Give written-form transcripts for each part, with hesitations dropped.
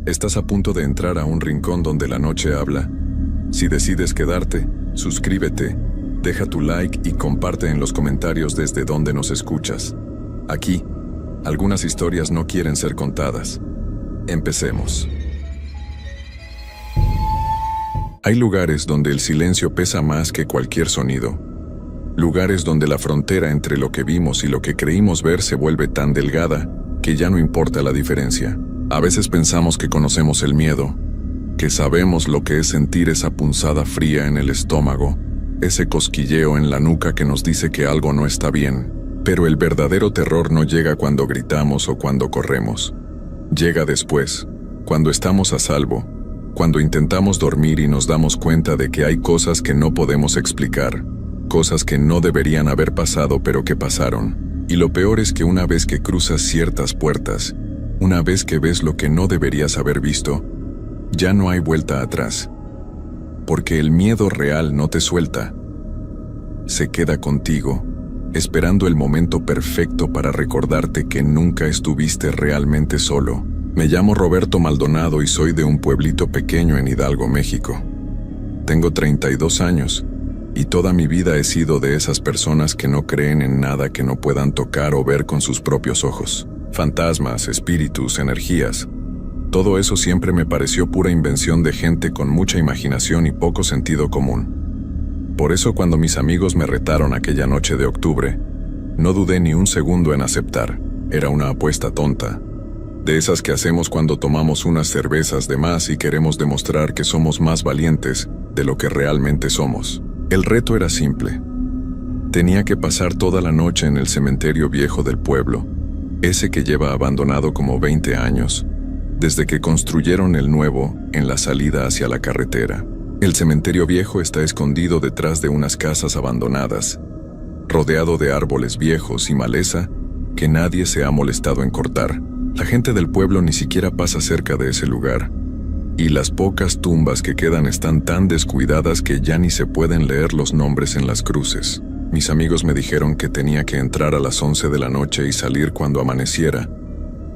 Estás a punto de entrar a un rincón donde la noche habla. Si decides quedarte, suscríbete, deja tu like y comparte en los comentarios desde donde nos escuchas. Aquí, algunas historias no quieren ser contadas. Empecemos. Hay lugares donde el silencio pesa más que cualquier sonido. Lugares donde la frontera entre lo que vimos y lo que creímos ver se vuelve tan delgada que ya no importa la diferencia. A veces pensamos que conocemos el miedo, que sabemos lo que es sentir esa punzada fría en el estómago, ese cosquilleo en la nuca que nos dice que algo no está bien. Pero el verdadero terror no llega cuando gritamos o cuando corremos. Llega después, cuando estamos a salvo, cuando intentamos dormir y nos damos cuenta de que hay cosas que no podemos explicar, cosas que no deberían haber pasado pero que pasaron. Y lo peor es que una vez que cruzas ciertas puertas, una vez que ves lo que no deberías haber visto, ya no hay vuelta atrás. Porque el miedo real no te suelta. Se queda contigo, esperando el momento perfecto para recordarte que nunca estuviste realmente solo. Me llamo Roberto Maldonado y soy de un pueblito pequeño en Hidalgo, México. Tengo 32 años y toda mi vida he sido de esas personas que no creen en nada que no puedan tocar o ver con sus propios ojos. Fantasmas, espíritus, energías. Todo eso siempre me pareció pura invención de gente con mucha imaginación y poco sentido común. Por eso cuando mis amigos me retaron aquella noche de octubre, no dudé ni un segundo en aceptar. Era una apuesta tonta. De esas que hacemos cuando tomamos unas cervezas de más y queremos demostrar que somos más valientes de lo que realmente somos. El reto era simple. Tenía que pasar toda la noche en el cementerio viejo del pueblo, ese que lleva abandonado como 20 años, desde que construyeron el nuevo en la salida hacia la carretera. El cementerio viejo está escondido detrás de unas casas abandonadas, rodeado de árboles viejos y maleza que nadie se ha molestado en cortar. La gente del pueblo ni siquiera pasa cerca de ese lugar, y las pocas tumbas que quedan están tan descuidadas que ya ni se pueden leer los nombres en las cruces. Mis amigos me dijeron que tenía que entrar a las 11 de la noche y salir cuando amaneciera,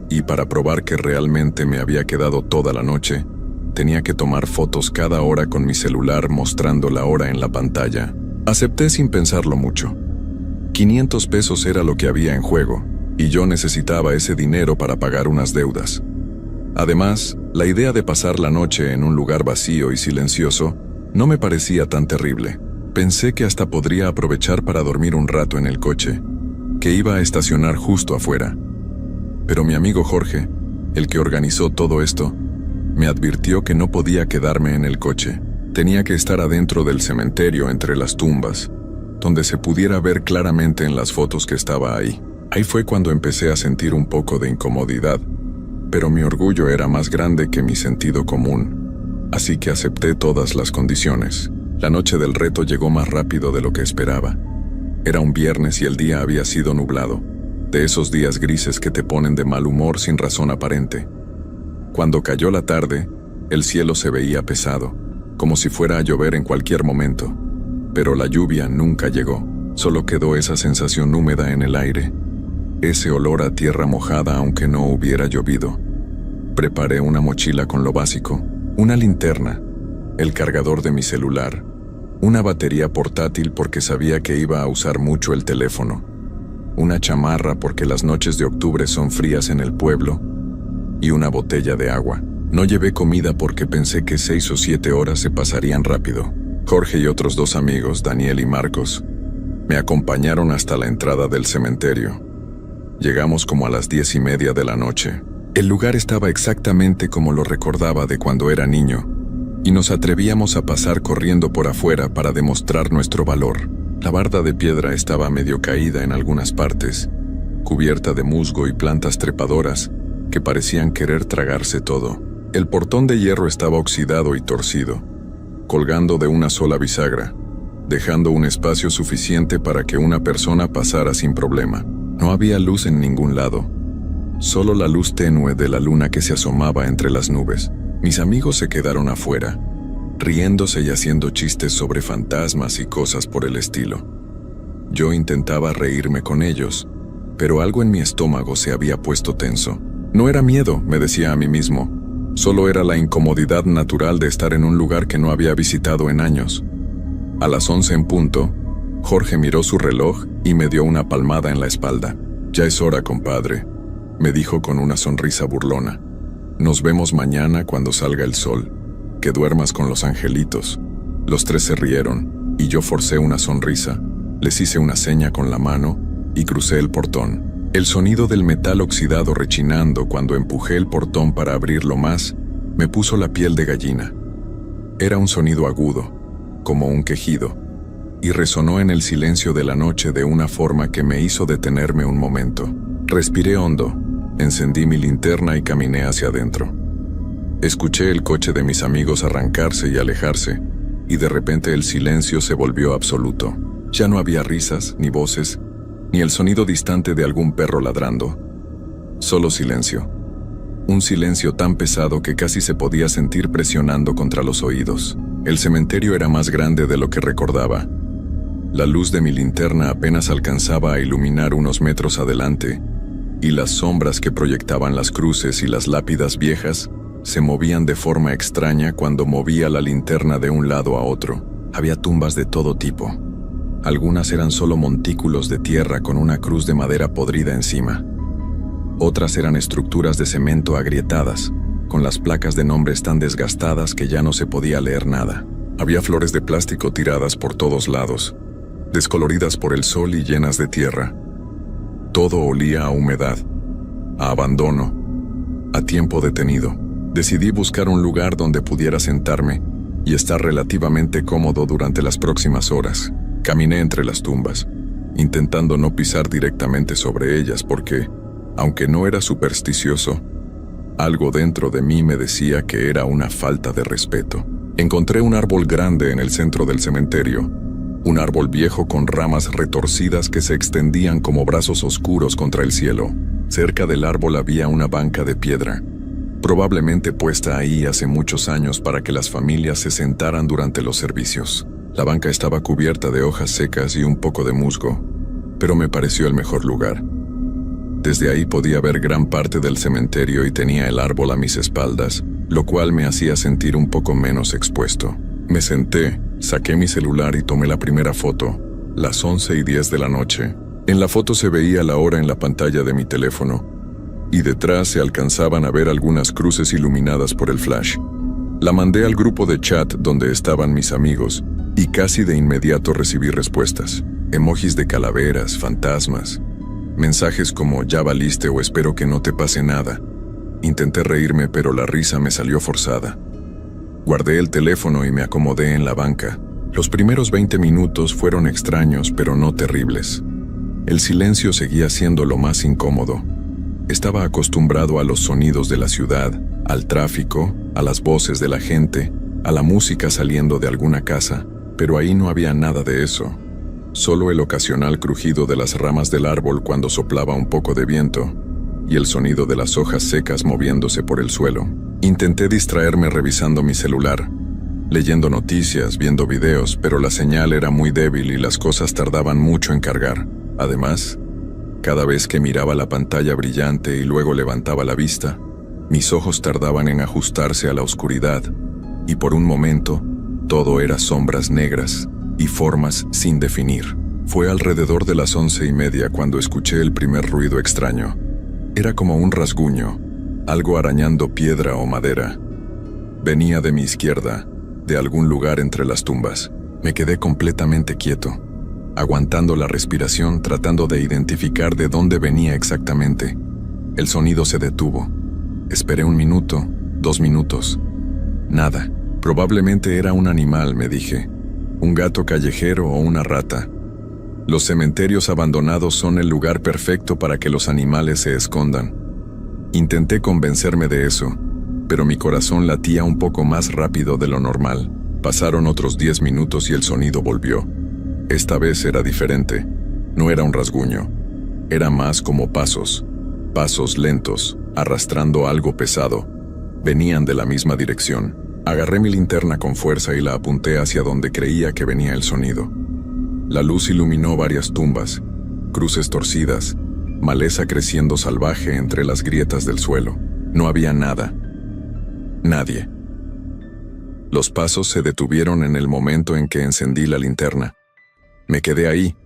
y para probar que realmente me había quedado toda la noche, tenía que tomar fotos cada hora con mi celular mostrando la hora en la pantalla. Acepté sin pensarlo mucho. 500 pesos era lo que había en juego, y yo necesitaba ese dinero para pagar unas deudas. Además, la idea de pasar la noche en un lugar vacío y silencioso no me parecía tan terrible. Pensé que hasta podría aprovechar para dormir un rato en el coche, que iba a estacionar justo afuera. Pero mi amigo Jorge, el que organizó todo esto, me advirtió que no podía quedarme en el coche. Tenía que estar adentro del cementerio entre las tumbas, donde se pudiera ver claramente en las fotos que estaba ahí. Ahí fue cuando empecé a sentir un poco de incomodidad, pero mi orgullo era más grande que mi sentido común, así que acepté todas las condiciones. La noche del reto llegó más rápido de lo que esperaba. Era un viernes y el día había sido nublado, de esos días grises que te ponen de mal humor sin razón aparente. Cuando cayó la tarde, el cielo se veía pesado, como si fuera a llover en cualquier momento. Pero la lluvia nunca llegó, solo quedó esa sensación húmeda en el aire, ese olor a tierra mojada aunque no hubiera llovido. Preparé una mochila con lo básico, una linterna, el cargador de mi celular, una batería portátil porque sabía que iba a usar mucho el teléfono, una chamarra porque las noches de octubre son frías en el pueblo, y una botella de agua. No llevé comida porque pensé que 6 o 7 horas se pasarían rápido. Jorge y otros 2 amigos, Daniel y Marcos, me acompañaron hasta la entrada del cementerio. Llegamos como a las 10:30 de la noche. El lugar estaba exactamente como lo recordaba de cuando era niño, y nos atrevíamos a pasar corriendo por afuera para demostrar nuestro valor. La barda de piedra estaba medio caída en algunas partes, cubierta de musgo y plantas trepadoras que parecían querer tragarse todo. El portón de hierro estaba oxidado y torcido, colgando de una sola bisagra, dejando un espacio suficiente para que una persona pasara sin problema. No había luz en ningún lado, solo la luz tenue de la luna que se asomaba entre las nubes. Mis amigos se quedaron afuera, riéndose y haciendo chistes sobre fantasmas y cosas por el estilo. Yo intentaba reírme con ellos, pero algo en mi estómago se había puesto tenso. No era miedo, me decía a mí mismo, Solo era la incomodidad natural de estar en un lugar que no había visitado en años. A las 11 en punto, Jorge miró su reloj y me dio una palmada en la espalda. «Ya es hora, compadre», me dijo con una sonrisa burlona. «Nos vemos mañana cuando salga el sol. Que duermas con los angelitos». Los tres se rieron, y yo forcé una sonrisa, les hice una seña con la mano y crucé el portón. El sonido del metal oxidado rechinando cuando empujé el portón para abrirlo más, me puso la piel de gallina. Era un sonido agudo, como un quejido, y resonó en el silencio de la noche de una forma que me hizo detenerme un momento. Respiré hondo, encendí mi linterna y caminé hacia adentro. Escuché el coche de mis amigos arrancarse y alejarse, y de repente el silencio se volvió absoluto. Ya no había risas, ni voces, ni el sonido distante de algún perro ladrando. Solo silencio. Un silencio tan pesado que casi se podía sentir presionando contra los oídos. El cementerio era más grande de lo que recordaba. La luz de mi linterna apenas alcanzaba a iluminar unos metros adelante, y las sombras que proyectaban las cruces y las lápidas viejas se movían de forma extraña cuando movía la linterna de un lado a otro. Había tumbas de todo tipo. Algunas eran solo montículos de tierra con una cruz de madera podrida encima. Otras eran estructuras de cemento agrietadas, con las placas de nombres tan desgastadas que ya no se podía leer nada. Había flores de plástico tiradas por todos lados, descoloridas por el sol y llenas de tierra. Todo olía a humedad, a abandono, a tiempo detenido. Decidí buscar un lugar donde pudiera sentarme y estar relativamente cómodo durante las próximas horas. Caminé entre las tumbas, intentando no pisar directamente sobre ellas porque, aunque no era supersticioso, algo dentro de mí me decía que era una falta de respeto. Encontré un árbol grande en el centro del cementerio, un árbol viejo con ramas retorcidas que se extendían como brazos oscuros contra el cielo. Cerca del árbol había una banca de piedra, probablemente puesta ahí hace muchos años para que las familias se sentaran durante los servicios. La banca estaba cubierta de hojas secas y un poco de musgo, pero me pareció el mejor lugar. Desde ahí podía ver gran parte del cementerio y tenía el árbol a mis espaldas, lo cual me hacía sentir un poco menos expuesto. Me senté, saqué mi celular y tomé la primera foto, las 11:10 de la noche. En la foto se veía la hora en la pantalla de mi teléfono, y detrás se alcanzaban a ver algunas cruces iluminadas por el flash. La mandé al grupo de chat donde estaban mis amigos, y casi de inmediato recibí respuestas. Emojis de calaveras, fantasmas, mensajes como «ya valiste» o «espero que no te pase nada». Intenté reírme, pero la risa me salió forzada. Guardé el teléfono y me acomodé en la banca. Los primeros 20 minutos fueron extraños, pero no terribles. El silencio seguía siendo lo más incómodo. Estaba acostumbrado a los sonidos de la ciudad, al tráfico, a las voces de la gente, a la música saliendo de alguna casa, pero ahí no había nada de eso. Solo el ocasional crujido de las ramas del árbol cuando soplaba un poco de viento, y el sonido de las hojas secas moviéndose por el suelo. Intenté distraerme revisando mi celular, leyendo noticias, viendo videos, pero la señal era muy débil y las cosas tardaban mucho en cargar. Además, cada vez que miraba la pantalla brillante y luego levantaba la vista, mis ojos tardaban en ajustarse a la oscuridad, y por un momento, todo era sombras negras y formas sin definir. Fue alrededor de las 11:30 cuando escuché el primer ruido extraño. Era como un rasguño, algo arañando piedra o madera. Venía de mi izquierda, de algún lugar entre las tumbas. Me quedé completamente quieto, aguantando la respiración, tratando de identificar de dónde venía exactamente. El sonido se detuvo. Esperé 1 minuto, 2 minutos. Nada. Probablemente era un animal, me dije. Un gato callejero o una rata. Los cementerios abandonados son el lugar perfecto para que los animales se escondan. Intenté convencerme de eso, pero mi corazón latía un poco más rápido de lo normal. Pasaron otros 10 minutos y el sonido volvió. Esta vez era diferente. No era un rasguño. Era más como pasos. Pasos lentos, arrastrando algo pesado. Venían de la misma dirección. Agarré mi linterna con fuerza y la apunté hacia donde creía que venía el sonido. La luz iluminó varias tumbas, cruces torcidas, maleza creciendo salvaje entre las grietas del suelo. No había nada. Nadie. Los pasos se detuvieron en el momento en que encendí la linterna. Me quedé ahí,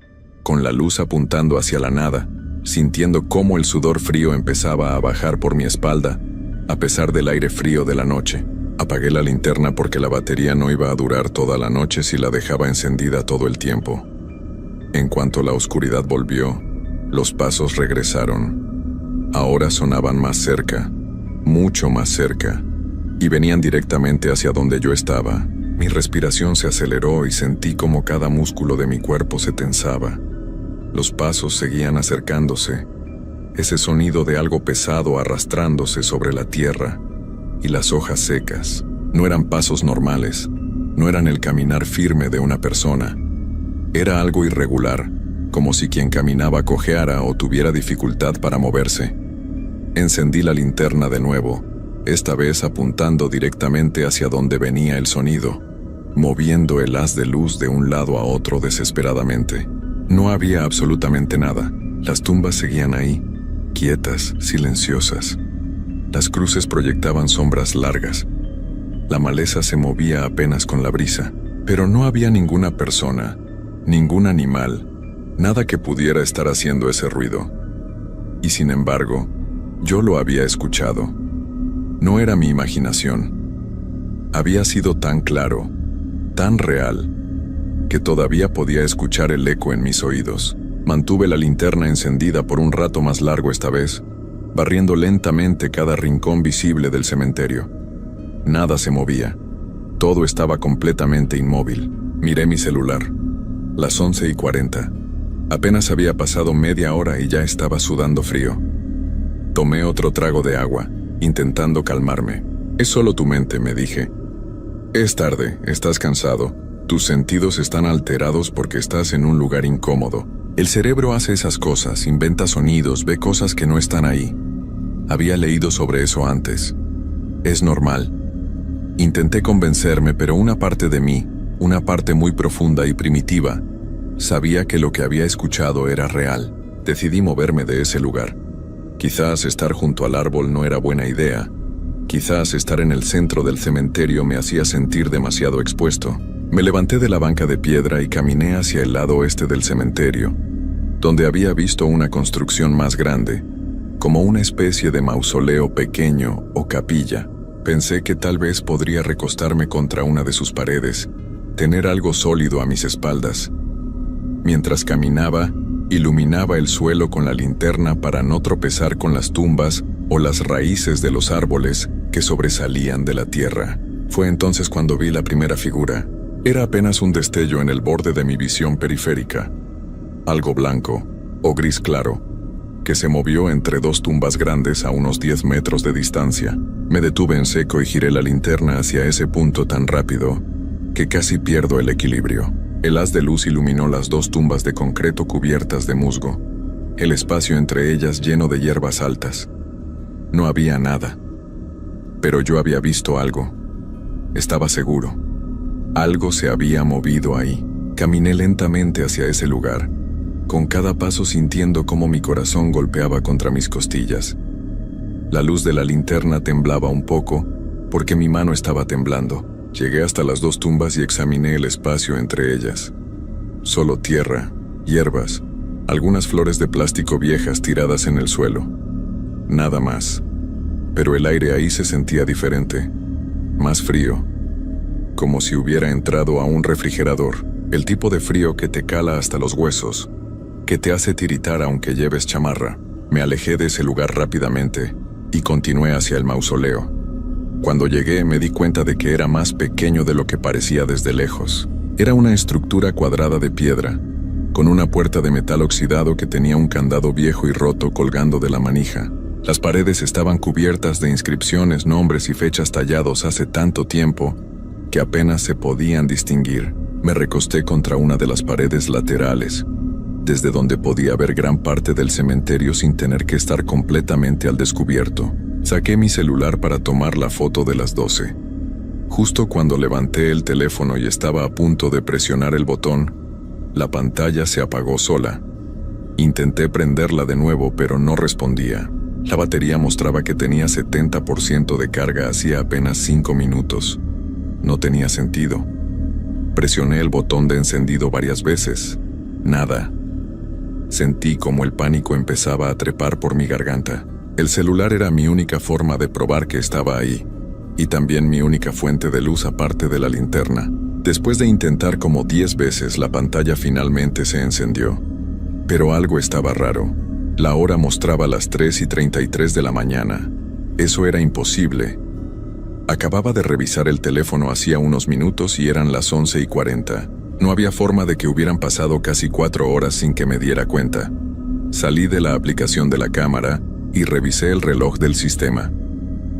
con la luz apuntando hacia la nada, sintiendo cómo el sudor frío empezaba a bajar por mi espalda, a pesar del aire frío de la noche. Apagué la linterna porque la batería no iba a durar toda la noche si la dejaba encendida todo el tiempo. En cuanto la oscuridad volvió, los pasos regresaron. Ahora sonaban más cerca, mucho más cerca, y venían directamente hacia donde yo estaba. Mi respiración se aceleró y sentí como cada músculo de mi cuerpo se tensaba. Los pasos seguían acercándose, ese sonido de algo pesado arrastrándose sobre la tierra y las hojas secas. No eran pasos normales, no eran el caminar firme de una persona. Era algo irregular, como si quien caminaba cojeara o tuviera dificultad para moverse. Encendí la linterna de nuevo, esta vez apuntando directamente hacia donde venía el sonido, moviendo el haz de luz de un lado a otro desesperadamente. No había absolutamente nada. Las tumbas seguían ahí, quietas, silenciosas. Las cruces proyectaban sombras largas. La maleza se movía apenas con la brisa, pero no había ninguna persona, ningún animal, nada que pudiera estar haciendo ese ruido. Y sin embargo, yo lo había escuchado. No era mi imaginación. Había sido tan claro, tan real, que todavía podía escuchar el eco en mis oídos. Mantuve la linterna encendida por un rato más largo esta vez, barriendo lentamente cada rincón visible del cementerio. Nada se movía. Todo estaba completamente inmóvil. Miré mi celular. Las 11:40. Apenas había pasado media hora y ya estaba sudando frío. Tomé otro trago de agua, intentando calmarme. Es solo tu mente, me dije. Es tarde, estás cansado. Tus sentidos están alterados porque estás en un lugar incómodo. El cerebro hace esas cosas, inventa sonidos, ve cosas que no están ahí. Había leído sobre eso antes. Es normal. Intenté convencerme, pero una parte de mí, una parte muy profunda y primitiva, sabía que lo que había escuchado era real. Decidí moverme de ese lugar. Quizás estar junto al árbol no era buena idea. Quizás estar en el centro del cementerio me hacía sentir demasiado expuesto. Me levanté de la banca de piedra y caminé hacia el lado oeste del cementerio, donde había visto una construcción más grande, como una especie de mausoleo pequeño o capilla. Pensé que tal vez podría recostarme contra una de sus paredes, tener algo sólido a mis espaldas. Mientras caminaba, iluminaba el suelo con la linterna para no tropezar con las tumbas o las raíces de los árboles que sobresalían de la tierra. Fue entonces cuando vi la primera figura. Era apenas un destello en el borde de mi visión periférica. Algo blanco, o gris claro, que se movió entre dos tumbas grandes a unos 10 metros de distancia. Me detuve en seco y giré la linterna hacia ese punto tan rápido que casi pierdo el equilibrio. El haz de luz iluminó las dos tumbas de concreto cubiertas de musgo, el espacio entre ellas lleno de hierbas altas. No había nada. Pero yo había visto algo. Estaba seguro. Algo se había movido ahí. Caminé lentamente hacia ese lugar, con cada paso sintiendo cómo mi corazón golpeaba contra mis costillas. La luz de la linterna temblaba un poco, porque mi mano estaba temblando. Llegué hasta las dos tumbas y examiné el espacio entre ellas. Solo tierra, hierbas, algunas flores de plástico viejas tiradas en el suelo. Nada más. Pero el aire ahí se sentía diferente, más frío, como si hubiera entrado a un refrigerador, el tipo de frío que te cala hasta los huesos, que te hace tiritar aunque lleves chamarra. Me alejé de ese lugar rápidamente y continué hacia el mausoleo. Cuando llegué me di cuenta de que era más pequeño de lo que parecía desde lejos. Era una estructura cuadrada de piedra, con una puerta de metal oxidado que tenía un candado viejo y roto colgando de la manija. Las paredes estaban cubiertas de inscripciones, nombres y fechas tallados hace tanto tiempo que apenas se podían distinguir. Me recosté contra una de las paredes laterales, desde donde podía ver gran parte del cementerio sin tener que estar completamente al descubierto. Saqué mi celular para tomar la foto de las 12. Justo cuando levanté el teléfono y estaba a punto de presionar el botón, la pantalla se apagó sola. Intenté prenderla de nuevo, pero no respondía. La batería mostraba que tenía 70% de carga hacía apenas 5 minutos. No tenía sentido. Presioné el botón de encendido varias veces. Nada. Sentí como el pánico empezaba a trepar por mi garganta. El celular era mi única forma de probar que estaba ahí, y también mi única fuente de luz aparte de la linterna. Después de intentar como 10 veces, la pantalla finalmente se encendió. Pero algo estaba raro. La hora mostraba las 3:33 de la mañana. Eso era imposible. Acababa de revisar el teléfono hacía unos minutos y eran las 11:40. No había forma de que hubieran pasado casi 4 horas sin que me diera cuenta. Salí de la aplicación de la cámara y revisé el reloj del sistema.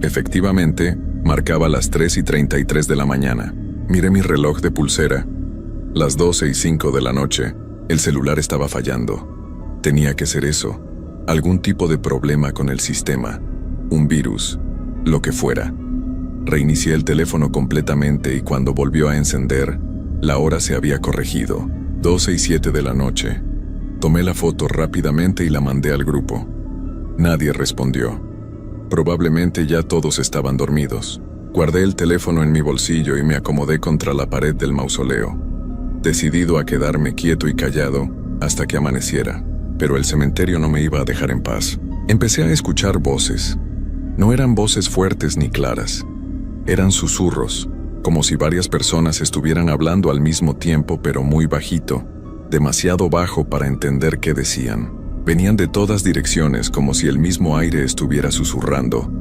Efectivamente, marcaba las 3:33 de la mañana. Miré mi reloj de pulsera. Las 12:05 de la noche. El celular estaba fallando. Tenía que ser eso. Algún tipo de problema con el sistema. Un virus. Lo que fuera. Reinicié el teléfono completamente y cuando volvió a encender, la hora se había corregido. 12:07 de la noche. Tomé la foto rápidamente y la mandé al grupo. Nadie respondió. Probablemente ya todos estaban dormidos. Guardé el teléfono en mi bolsillo y me acomodé contra la pared del mausoleo, decidido a quedarme quieto y callado hasta que amaneciera. Pero el cementerio no me iba a dejar en paz. Empecé a escuchar voces. No eran voces fuertes ni claras. Eran susurros, como si varias personas estuvieran hablando al mismo tiempo, pero muy bajito, demasiado bajo para entender qué decían. Venían de todas direcciones, como si el mismo aire estuviera susurrando.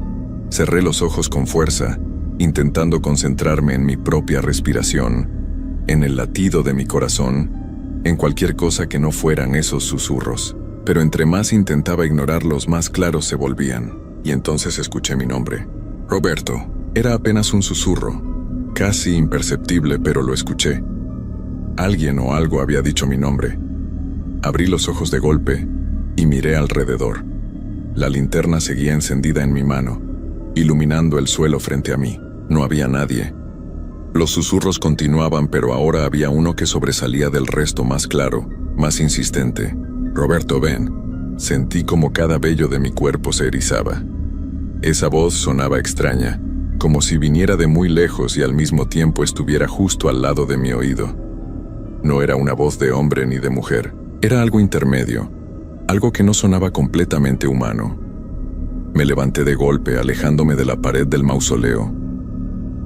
Cerré los ojos con fuerza, intentando concentrarme en mi propia respiración, en el latido de mi corazón, en cualquier cosa que no fueran esos susurros. Pero entre más intentaba ignorarlos, más claros se volvían. Y entonces escuché mi nombre. Roberto. Era apenas un susurro, casi imperceptible, pero lo escuché. Alguien o algo había dicho mi nombre. Abrí los ojos de golpe y miré alrededor. La linterna seguía encendida en mi mano, iluminando el suelo frente a mí. No había nadie. Los susurros continuaban, pero ahora había uno que sobresalía del resto, más claro, más insistente. Roberto, ven. Sentí como cada vello de mi cuerpo se erizaba. Esa voz sonaba extraña, como si viniera de muy lejos y al mismo tiempo estuviera justo al lado de mi oído. No era una voz de hombre ni de mujer, era algo intermedio, algo que no sonaba completamente humano. Me levanté de golpe, alejándome de la pared del mausoleo.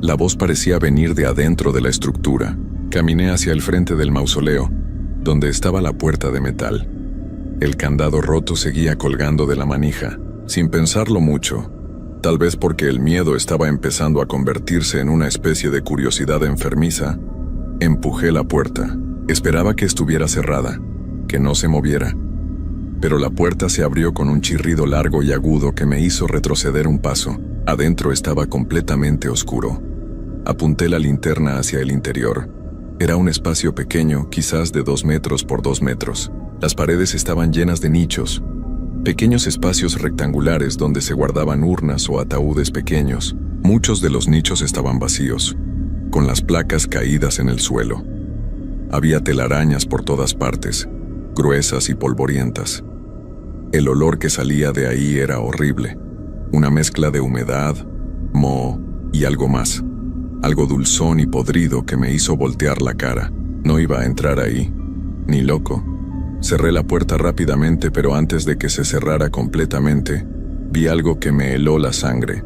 La voz parecía venir de adentro de la estructura. Caminé hacia el frente del mausoleo, donde estaba la puerta de metal. El candado roto seguía colgando de la manija, sin pensarlo mucho. Tal vez porque el miedo estaba empezando a convertirse en una especie de curiosidad enfermiza, empujé la puerta. Esperaba que estuviera cerrada, que no se moviera. Pero la puerta se abrió con un chirrido largo y agudo que me hizo retroceder un paso. Adentro estaba completamente oscuro. Apunté la linterna hacia el interior. Era un espacio pequeño, quizás de 2 metros por 2 metros. Las paredes estaban llenas de nichos, pequeños espacios rectangulares donde se guardaban urnas o ataúdes pequeños. Muchos de los nichos estaban vacíos, con las placas caídas en el suelo. Había telarañas por todas partes, gruesas y polvorientas. El olor que salía de ahí era horrible, una mezcla de humedad, moho y algo más, algo dulzón y podrido que me hizo voltear la cara. No iba a entrar ahí, ni loco. Cerré la puerta rápidamente, pero antes de que se cerrara completamente, vi algo que me heló la sangre.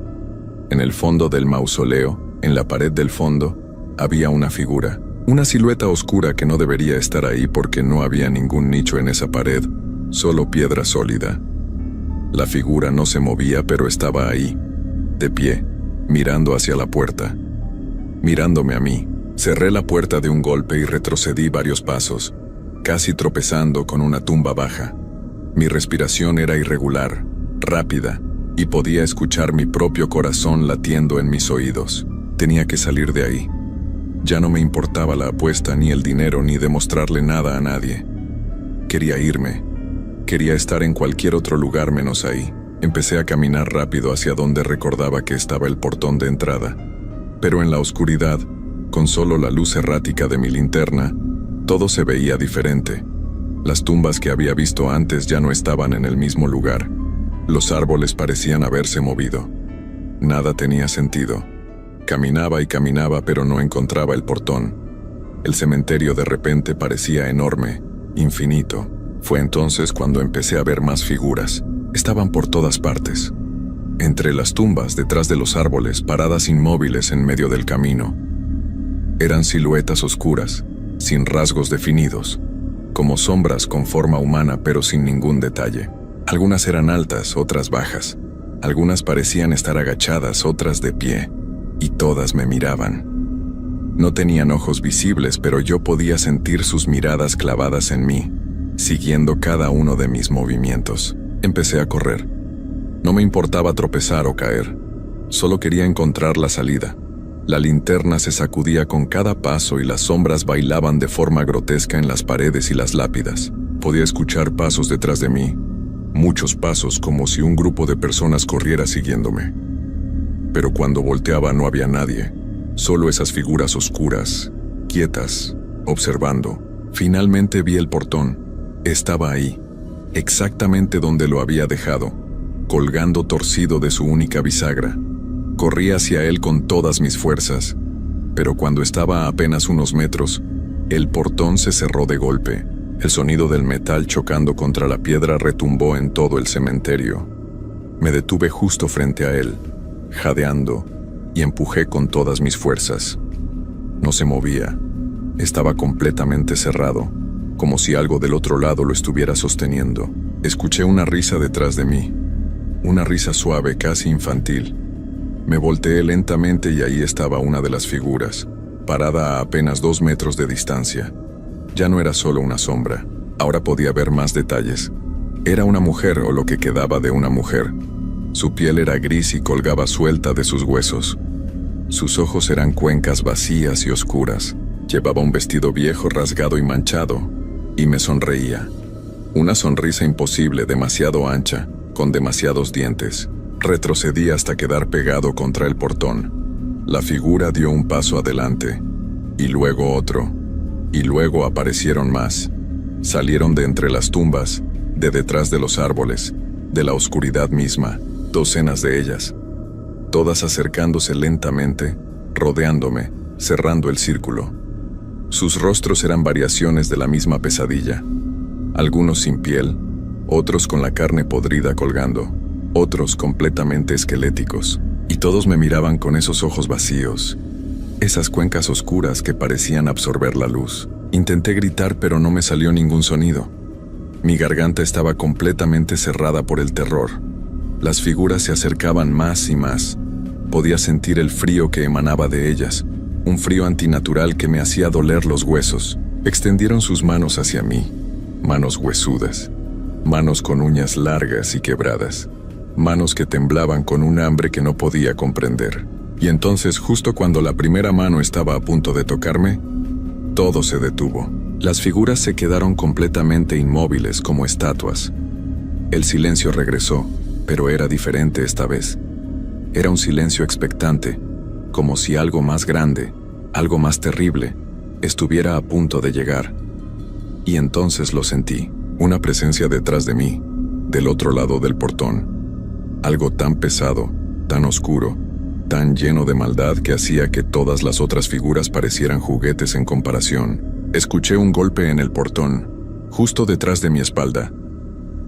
En el fondo del mausoleo, en la pared del fondo, había una figura, una silueta oscura que no debería estar ahí porque no había ningún nicho en esa pared, solo piedra sólida. La figura no se movía, pero estaba ahí, de pie, mirando hacia la puerta, mirándome a mí. Cerré la puerta de un golpe y retrocedí varios pasos, casi tropezando con una tumba baja. Mi respiración era irregular, rápida, y podía escuchar mi propio corazón latiendo en mis oídos. Tenía que salir de ahí. Ya no me importaba la apuesta, ni el dinero, ni demostrarle nada a nadie. Quería irme. Quería estar en cualquier otro lugar menos ahí. Empecé a caminar rápido hacia donde recordaba que estaba el portón de entrada. Pero en la oscuridad, con solo la luz errática de mi linterna, todo se veía diferente. Las tumbas que había visto antes ya no estaban en el mismo lugar. Los árboles parecían haberse movido. Nada tenía sentido. Caminaba y caminaba, pero no encontraba el portón. El cementerio de repente parecía enorme, infinito. Fue entonces cuando empecé a ver más figuras. Estaban por todas partes. Entre las tumbas, detrás de los árboles, paradas inmóviles en medio del camino. Eran siluetas oscuras, sin rasgos definidos, como sombras con forma humana pero sin ningún detalle. Algunas eran altas, otras bajas. Algunas parecían estar agachadas, otras de pie, y todas me miraban. No tenían ojos visibles, pero yo podía sentir sus miradas clavadas en mí, siguiendo cada uno de mis movimientos. Empecé a correr. No me importaba tropezar o caer. Solo quería encontrar la salida. La linterna se sacudía con cada paso y las sombras bailaban de forma grotesca en las paredes y las lápidas. Podía escuchar pasos detrás de mí. Muchos pasos, como si un grupo de personas corriera siguiéndome. Pero cuando volteaba no había nadie. Solo esas figuras oscuras, quietas, observando. Finalmente vi el portón. Estaba ahí, exactamente donde lo había dejado, colgando torcido de su única bisagra. Corrí hacia él con todas mis fuerzas, pero cuando estaba a apenas unos metros, el portón se cerró de golpe. El sonido del metal chocando contra la piedra retumbó en todo el cementerio. Me detuve justo frente a él, jadeando, y empujé con todas mis fuerzas. No se movía. Estaba completamente cerrado, como si algo del otro lado lo estuviera sosteniendo. Escuché una risa detrás de mí, una risa suave, casi infantil. Me volteé lentamente y ahí estaba una de las figuras, parada a apenas 2 metros de distancia. Ya no era solo una sombra, ahora podía ver más detalles. Era una mujer o lo que quedaba de una mujer. Su piel era gris y colgaba suelta de sus huesos. Sus ojos eran cuencas vacías y oscuras. Llevaba un vestido viejo, rasgado y manchado, y me sonreía. Una sonrisa imposible, demasiado ancha, con demasiados dientes. Retrocedí hasta quedar pegado contra el portón. La figura dio un paso adelante, y luego otro, y luego aparecieron más. Salieron de entre las tumbas, de detrás de los árboles, de la oscuridad misma, docenas de ellas, todas acercándose lentamente, rodeándome, cerrando el círculo. Sus rostros eran variaciones de la misma pesadilla, algunos sin piel, otros con la carne podrida colgando, otros completamente esqueléticos, y todos me miraban con esos ojos vacíos, esas cuencas oscuras que parecían absorber la luz. Intenté gritar, pero no me salió ningún sonido. Mi garganta estaba completamente cerrada por el terror. Las figuras se acercaban más y más. Podía sentir el frío que emanaba de ellas, un frío antinatural que me hacía doler los huesos. Extendieron sus manos hacia mí, manos huesudas, manos con uñas largas y quebradas, manos que temblaban con un hambre que no podía comprender. Y entonces, justo cuando la primera mano estaba a punto de tocarme, todo se detuvo. Las figuras se quedaron completamente inmóviles como estatuas. El silencio regresó, pero era diferente esta vez. Era un silencio expectante, como si algo más grande, algo más terrible, estuviera a punto de llegar. Y entonces lo sentí, una presencia detrás de mí, del otro lado del portón. Algo tan pesado, tan oscuro, tan lleno de maldad que hacía que todas las otras figuras parecieran juguetes en comparación. Escuché un golpe en el portón, justo detrás de mi espalda.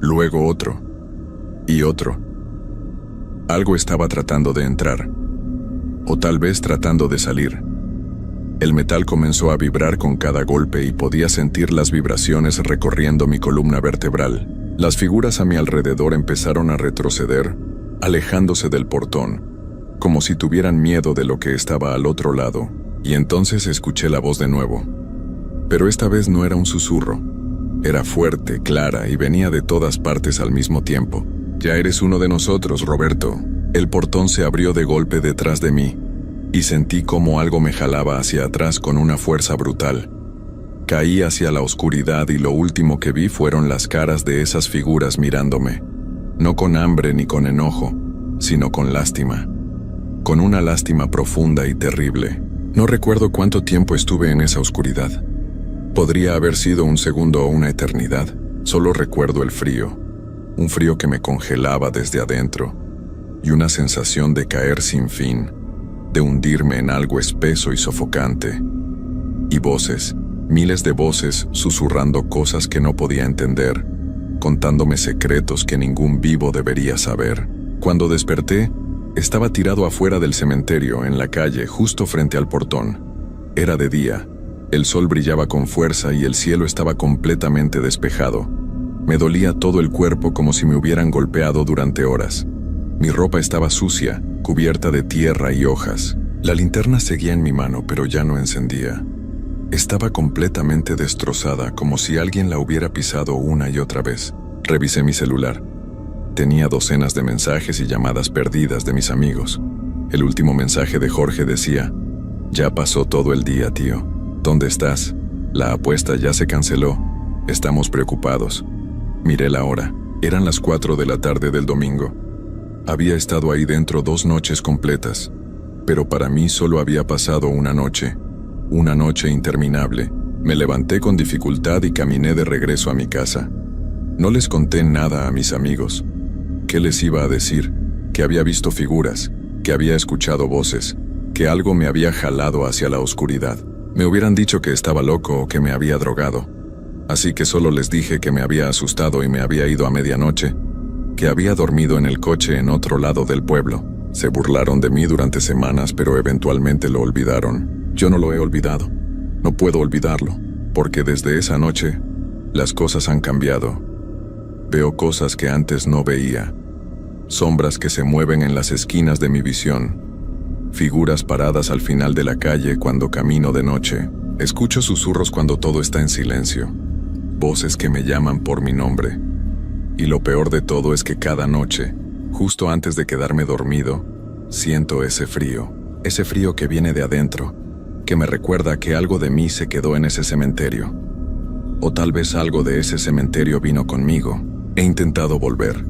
Luego otro. Y otro. Algo estaba tratando de entrar. O tal vez tratando de salir. El metal comenzó a vibrar con cada golpe y podía sentir las vibraciones recorriendo mi columna vertebral. Las figuras a mi alrededor empezaron a retroceder, alejándose del portón, como si tuvieran miedo de lo que estaba al otro lado. Y entonces escuché la voz de nuevo. Pero esta vez no era un susurro. Era fuerte, clara y venía de todas partes al mismo tiempo. «Ya eres uno de nosotros, Roberto». El portón se abrió de golpe detrás de mí, y sentí como algo me jalaba hacia atrás con una fuerza brutal. Caí hacia la oscuridad y lo último que vi fueron las caras de esas figuras mirándome. No con hambre ni con enojo, sino con lástima. Con una lástima profunda y terrible. No recuerdo cuánto tiempo estuve en esa oscuridad. Podría haber sido un segundo o una eternidad. Solo recuerdo el frío, un frío que me congelaba desde adentro, y una sensación de caer sin fin, de hundirme en algo espeso y sofocante. Y voces, miles de voces susurrando cosas que no podía entender, contándome secretos que ningún vivo debería saber. Cuando desperté, estaba tirado afuera del cementerio, en la calle, justo frente al portón. Era de día, el sol brillaba con fuerza y el cielo estaba completamente despejado. Me dolía todo el cuerpo como si me hubieran golpeado durante horas. Mi ropa estaba sucia, cubierta de tierra y hojas. La linterna seguía en mi mano, pero ya no encendía. Estaba completamente destrozada, como si alguien la hubiera pisado una y otra vez. Revisé mi celular. Tenía docenas de mensajes y llamadas perdidas de mis amigos. El último mensaje de Jorge decía: «Ya pasó todo el día, tío. ¿Dónde estás? La apuesta ya se canceló. Estamos preocupados». Miré la hora. Eran las 4 de la tarde del domingo. Había estado ahí dentro 2 noches completas, pero para mí solo había pasado una noche interminable. Me levanté con dificultad y caminé de regreso a mi casa. No les conté nada a mis amigos. ¿Qué les iba a decir? Que había visto figuras, que había escuchado voces, que algo me había jalado hacia la oscuridad. Me hubieran dicho que estaba loco o que me había drogado. Así que solo les dije que me había asustado y me había ido a medianoche, que había dormido en el coche en otro lado del pueblo. Se burlaron de mí durante semanas, pero eventualmente lo olvidaron. Yo no lo he olvidado. No puedo olvidarlo, porque desde esa noche, las cosas han cambiado. Veo cosas que antes no veía. Sombras que se mueven en las esquinas de mi visión. Figuras paradas al final de la calle cuando camino de noche. Escucho susurros cuando todo está en silencio. Voces que me llaman por mi nombre. Y lo peor de todo es que cada noche, justo antes de quedarme dormido, siento ese frío que viene de adentro, que me recuerda que algo de mí se quedó en ese cementerio. O tal vez algo de ese cementerio vino conmigo. He intentado volver.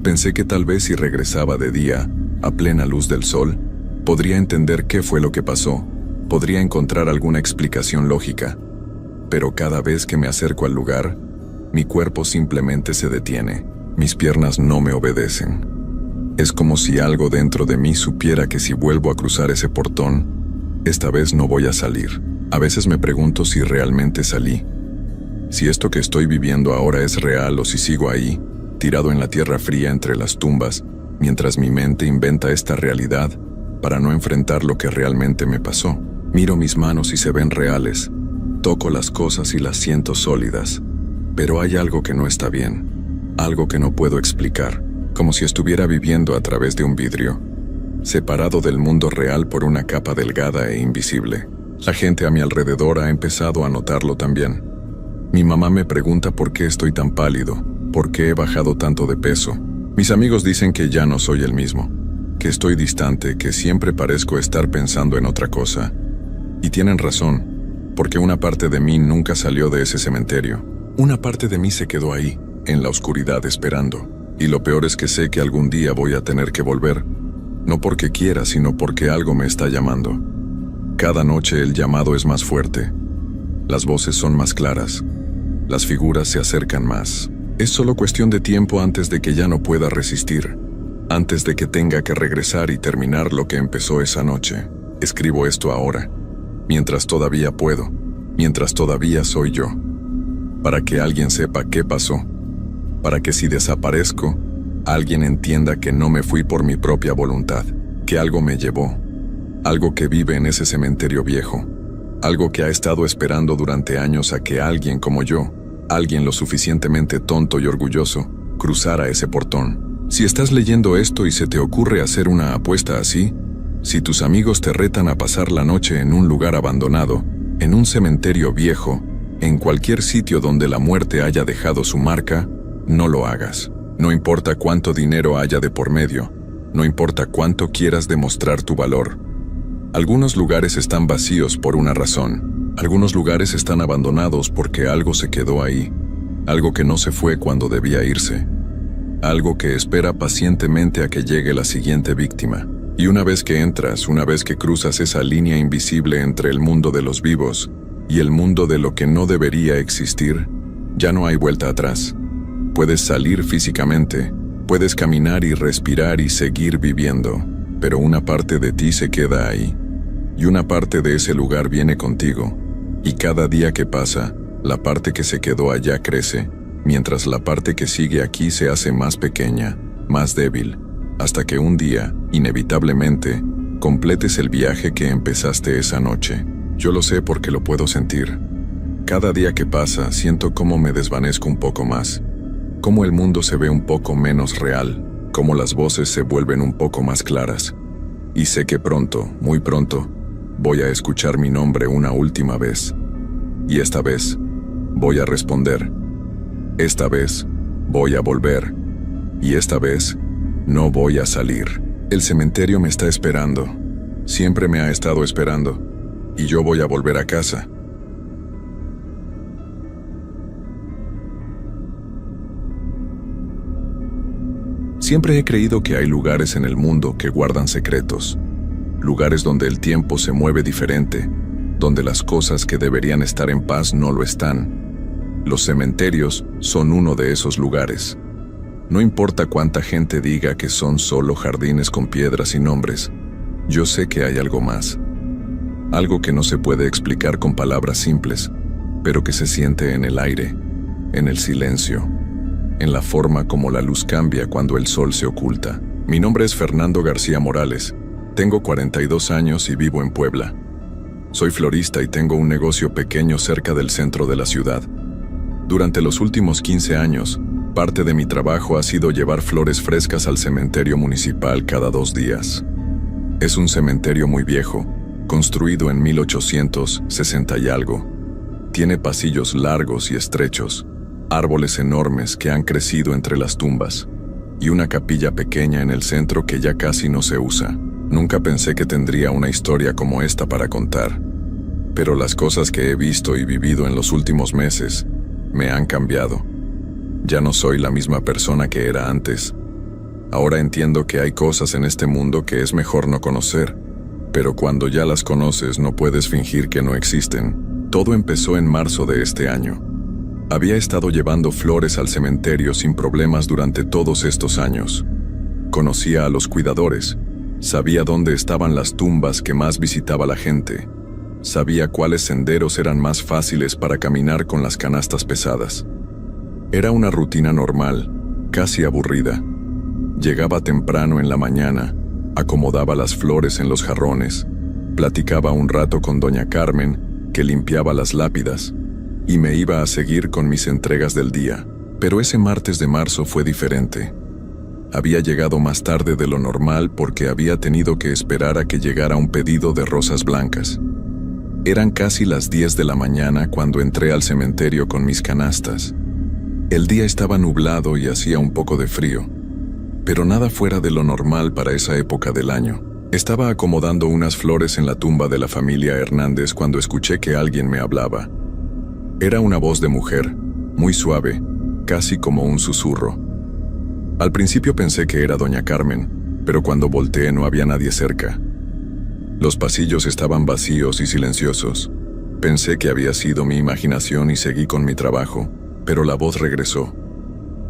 Pensé que tal vez si regresaba de día, a plena luz del sol, podría entender qué fue lo que pasó, podría encontrar alguna explicación lógica. Pero cada vez que me acerco al lugar, mi cuerpo simplemente se detiene. Mis piernas no me obedecen. Es como si algo dentro de mí supiera que si vuelvo a cruzar ese portón, esta vez no voy a salir. A veces me pregunto si realmente salí. Si esto que estoy viviendo ahora es real o si sigo ahí, tirado en la tierra fría entre las tumbas, mientras mi mente inventa esta realidad para no enfrentar lo que realmente me pasó. Miro mis manos y se ven reales. Toco las cosas y las siento sólidas. Pero hay algo que no está bien. Algo que no puedo explicar. Como si estuviera viviendo a través de un vidrio, separado del mundo real por una capa delgada e invisible. La gente a mi alrededor ha empezado a notarlo también. Mi mamá me pregunta por qué estoy tan pálido, por qué he bajado tanto de peso. Mis amigos dicen que ya no soy el mismo, que estoy distante, que siempre parezco estar pensando en otra cosa. Y tienen razón, porque una parte de mí nunca salió de ese cementerio. Una parte de mí se quedó ahí, en la oscuridad esperando. Y lo peor es que sé que algún día voy a tener que volver. No porque quiera, sino porque algo me está llamando. Cada noche el llamado es más fuerte. Las voces son más claras. Las figuras se acercan más. Es solo cuestión de tiempo antes de que ya no pueda resistir. Antes de que tenga que regresar y terminar lo que empezó esa noche. Escribo esto ahora, mientras todavía puedo, mientras todavía soy yo. Para que alguien sepa qué pasó. Para que si desaparezco, alguien entienda que no me fui por mi propia voluntad, que algo me llevó, algo que vive en ese cementerio viejo, algo que ha estado esperando durante años a que alguien como yo, alguien lo suficientemente tonto y orgulloso, cruzara ese portón. Si estás leyendo esto y se te ocurre hacer una apuesta así, si tus amigos te retan a pasar la noche en un lugar abandonado, en un cementerio viejo, en cualquier sitio donde la muerte haya dejado su marca, no lo hagas. No importa cuánto dinero haya de por medio, no importa cuánto quieras demostrar tu valor. Algunos lugares están vacíos por una razón. Algunos lugares están abandonados porque algo se quedó ahí, algo que no se fue cuando debía irse, algo que espera pacientemente a que llegue la siguiente víctima. Y una vez que entras, una vez que cruzas esa línea invisible entre el mundo de los vivos y el mundo de lo que no debería existir, ya no hay vuelta atrás. Puedes salir físicamente, puedes caminar y respirar y seguir viviendo, pero una parte de ti se queda ahí. Y una parte de ese lugar viene contigo. Y cada día que pasa, la parte que se quedó allá crece, mientras la parte que sigue aquí se hace más pequeña, más débil, hasta que un día, inevitablemente, completes el viaje que empezaste esa noche. Yo lo sé porque lo puedo sentir. Cada día que pasa, siento cómo me desvanezco un poco más, cómo el mundo se ve un poco menos real, cómo las voces se vuelven un poco más claras. Y sé que pronto, muy pronto, voy a escuchar mi nombre una última vez. Y esta vez, voy a responder. Esta vez, voy a volver. Y esta vez, no voy a salir. El cementerio me está esperando. Siempre me ha estado esperando. Y yo voy a volver a casa. Siempre he creído que hay lugares en el mundo que guardan secretos. Lugares donde el tiempo se mueve diferente, donde las cosas que deberían estar en paz no lo están. Los cementerios son uno de esos lugares. No importa cuánta gente diga que son solo jardines con piedras y nombres, yo sé que hay algo más. Algo que no se puede explicar con palabras simples, pero que se siente en el aire, en el silencio, en la forma como la luz cambia cuando el sol se oculta. Mi nombre es Fernando García Morales. Tengo 42 años y vivo en Puebla. Soy florista y tengo un negocio pequeño cerca del centro de la ciudad. Durante los últimos 15 años, parte de mi trabajo ha sido llevar flores frescas al cementerio municipal cada 2 días. Es un cementerio muy viejo, construido en 1860 y algo. Tiene pasillos largos y estrechos, árboles enormes que han crecido entre las tumbas, y una capilla pequeña en el centro que ya casi no se usa. Nunca pensé que tendría una historia como esta para contar, pero las cosas que he visto y vivido en los últimos meses me han cambiado. Ya no soy la misma persona que era antes. Ahora entiendo que hay cosas en este mundo que es mejor no conocer, pero cuando ya las conoces no puedes fingir que no existen. Todo empezó en marzo de este año. Había estado llevando flores al cementerio sin problemas durante todos estos años. Conocía a los cuidadores. Sabía dónde estaban las tumbas que más visitaba la gente. Sabía cuáles senderos eran más fáciles para caminar con las canastas pesadas. Era una rutina normal, casi aburrida. Llegaba temprano en la mañana, acomodaba las flores en los jarrones, platicaba un rato con doña Carmen, que limpiaba las lápidas, y me iba a seguir con mis entregas del día. Pero ese martes de marzo fue diferente. Había llegado más tarde de lo normal porque había tenido que esperar a que llegara un pedido de rosas blancas. Eran casi las 10 de la mañana cuando entré al cementerio con mis canastas. El día estaba nublado y hacía un poco de frío, pero nada fuera de lo normal para esa época del año. Estaba acomodando unas flores en la tumba de la familia Hernández cuando escuché que alguien me hablaba. Era una voz de mujer, muy suave, casi como un susurro. Al principio pensé que era doña Carmen, pero cuando volteé no había nadie cerca. Los pasillos estaban vacíos y silenciosos. Pensé que había sido mi imaginación y seguí con mi trabajo, pero la voz regresó.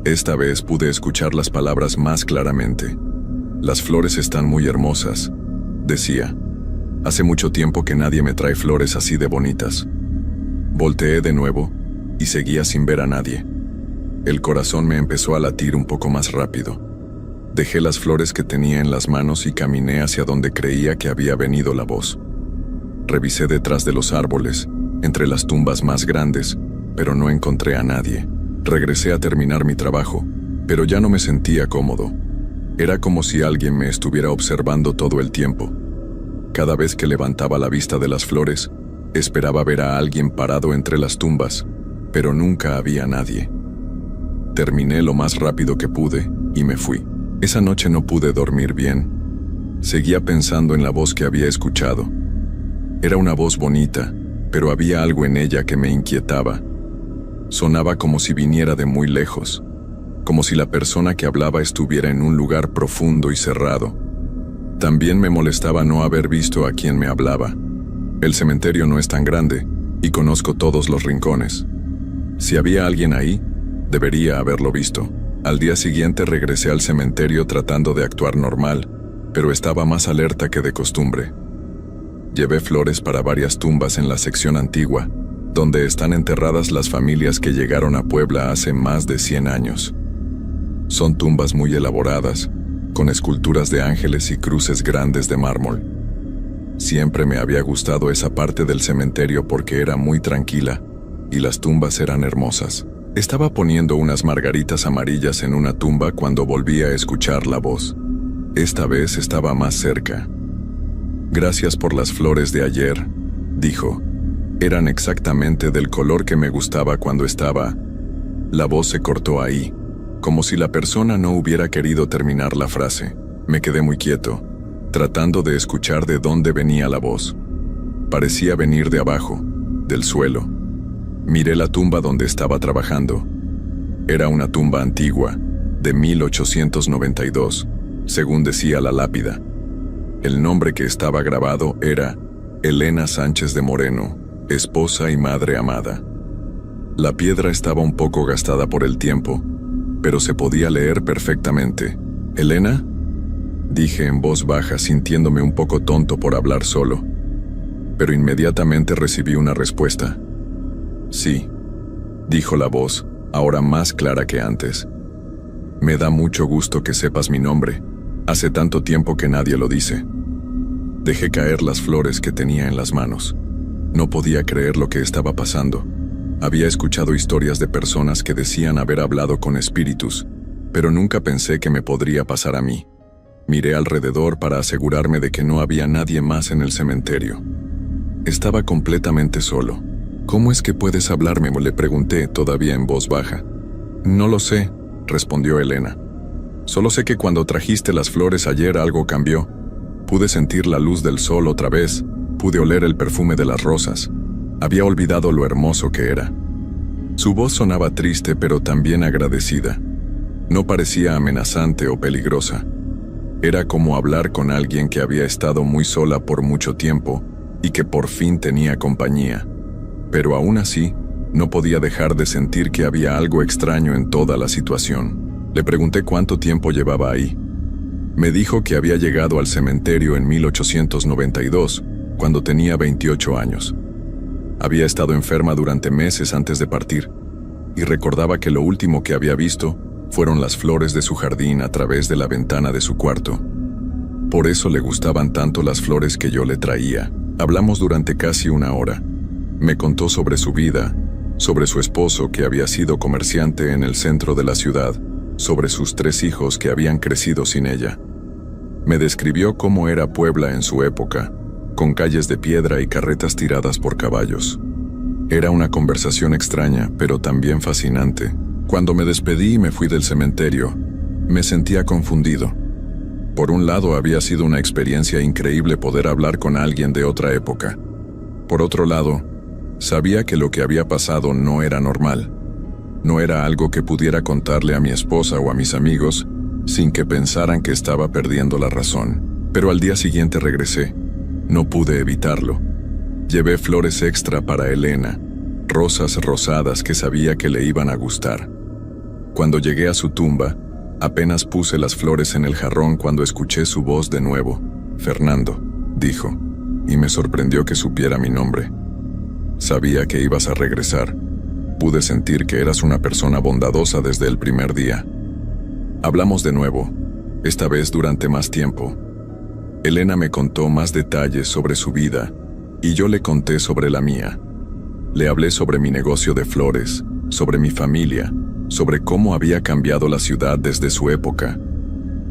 Esta vez pude escuchar las palabras más claramente. Las flores están muy hermosas, decía. Hace mucho tiempo que nadie me trae flores así de bonitas. Volteé de nuevo y seguía sin ver a nadie. El corazón me empezó a latir un poco más rápido. Dejé las flores que tenía en las manos y caminé hacia donde creía que había venido la voz. Revisé detrás de los árboles, entre las tumbas más grandes, pero no encontré a nadie. Regresé a terminar mi trabajo, pero ya no me sentía cómodo. Era como si alguien me estuviera observando todo el tiempo. Cada vez que levantaba la vista de las flores, esperaba ver a alguien parado entre las tumbas, pero nunca había nadie. Terminé lo más rápido que pude y me fui. Esa noche no pude dormir bien. Seguía pensando en la voz que había escuchado. Era una voz bonita, pero había algo en ella que me inquietaba. Sonaba como si viniera de muy lejos, como si la persona que hablaba estuviera en un lugar profundo y cerrado. También me molestaba no haber visto a quien me hablaba. El cementerio no es tan grande y conozco todos los rincones. Si había alguien ahí, Debería haberlo visto. Al día siguiente regresé al cementerio tratando de actuar normal, pero estaba más alerta que de costumbre. Llevé flores para varias tumbas en la sección antigua, donde están enterradas las familias que llegaron a Puebla hace más de 100 años. Son tumbas muy elaboradas, con esculturas de ángeles y cruces grandes de mármol. Siempre me había gustado esa parte del cementerio porque era muy tranquila y las tumbas eran hermosas. Estaba poniendo unas margaritas amarillas en una tumba cuando volví a escuchar la voz. Esta vez estaba más cerca. «Gracias por las flores de ayer», dijo. Eran exactamente del color que me gustaba cuando estaba. La voz se cortó ahí, como si la persona no hubiera querido terminar la frase. Me quedé muy quieto, tratando de escuchar de dónde venía la voz. Parecía venir de abajo, del suelo. Miré la tumba donde estaba trabajando. Era una tumba antigua, de 1892, según decía la lápida. El nombre que estaba grabado era Elena Sánchez de Moreno, esposa y madre amada. La piedra estaba un poco gastada por el tiempo, pero se podía leer perfectamente. «¿Elena?», dije en voz baja, sintiéndome un poco tonto por hablar solo. Pero inmediatamente recibí una respuesta. «Sí», dijo la voz, ahora más clara que antes. «Me da mucho gusto que sepas mi nombre. Hace tanto tiempo que nadie lo dice». Dejé caer las flores que tenía en las manos. No podía creer lo que estaba pasando. Había escuchado historias de personas que decían haber hablado con espíritus, pero nunca pensé que me podría pasar a mí. Miré alrededor para asegurarme de que no había nadie más en el cementerio. Estaba completamente solo. «¿Cómo es que puedes hablarme?», le pregunté, todavía en voz baja. «No lo sé», respondió Elena. «Solo sé que cuando trajiste las flores ayer algo cambió. Pude sentir la luz del sol otra vez, pude oler el perfume de las rosas. Había olvidado lo hermoso que era». Su voz sonaba triste pero también agradecida. No parecía amenazante o peligrosa. Era como hablar con alguien que había estado muy sola por mucho tiempo y que por fin tenía compañía. Pero aún así, no podía dejar de sentir que había algo extraño en toda la situación. Le pregunté cuánto tiempo llevaba ahí. Me dijo que había llegado al cementerio en 1892, cuando tenía 28 años. Había estado enferma durante meses antes de partir, y recordaba que lo último que había visto fueron las flores de su jardín a través de la ventana de su cuarto. Por eso le gustaban tanto las flores que yo le traía. Hablamos durante casi 1 hora. Me contó sobre su vida, sobre su esposo que había sido comerciante en el centro de la ciudad, sobre sus 3 hijos que habían crecido sin ella. Me describió cómo era Puebla en su época, con calles de piedra y carretas tiradas por caballos. Era una conversación extraña, pero también fascinante. Cuando me despedí y me fui del cementerio, me sentía confundido. Por un lado, había sido una experiencia increíble poder hablar con alguien de otra época. Por otro lado, sabía que lo que había pasado no era normal. No era algo que pudiera contarle a mi esposa o a mis amigos sin que pensaran que estaba perdiendo la razón. Pero al día siguiente regresé. No pude evitarlo. Llevé flores extra para Elena, rosas rosadas que sabía que le iban a gustar. Cuando llegué a su tumba, apenas puse las flores en el jarrón cuando escuché su voz de nuevo. «Fernando», dijo, y me sorprendió que supiera mi nombre. «Sabía que ibas a regresar. Pude sentir que eras una persona bondadosa desde el primer día». Hablamos de nuevo, esta vez durante más tiempo. Elena me contó más detalles sobre su vida, y yo le conté sobre la mía. Le hablé sobre mi negocio de flores, sobre mi familia, sobre cómo había cambiado la ciudad desde su época.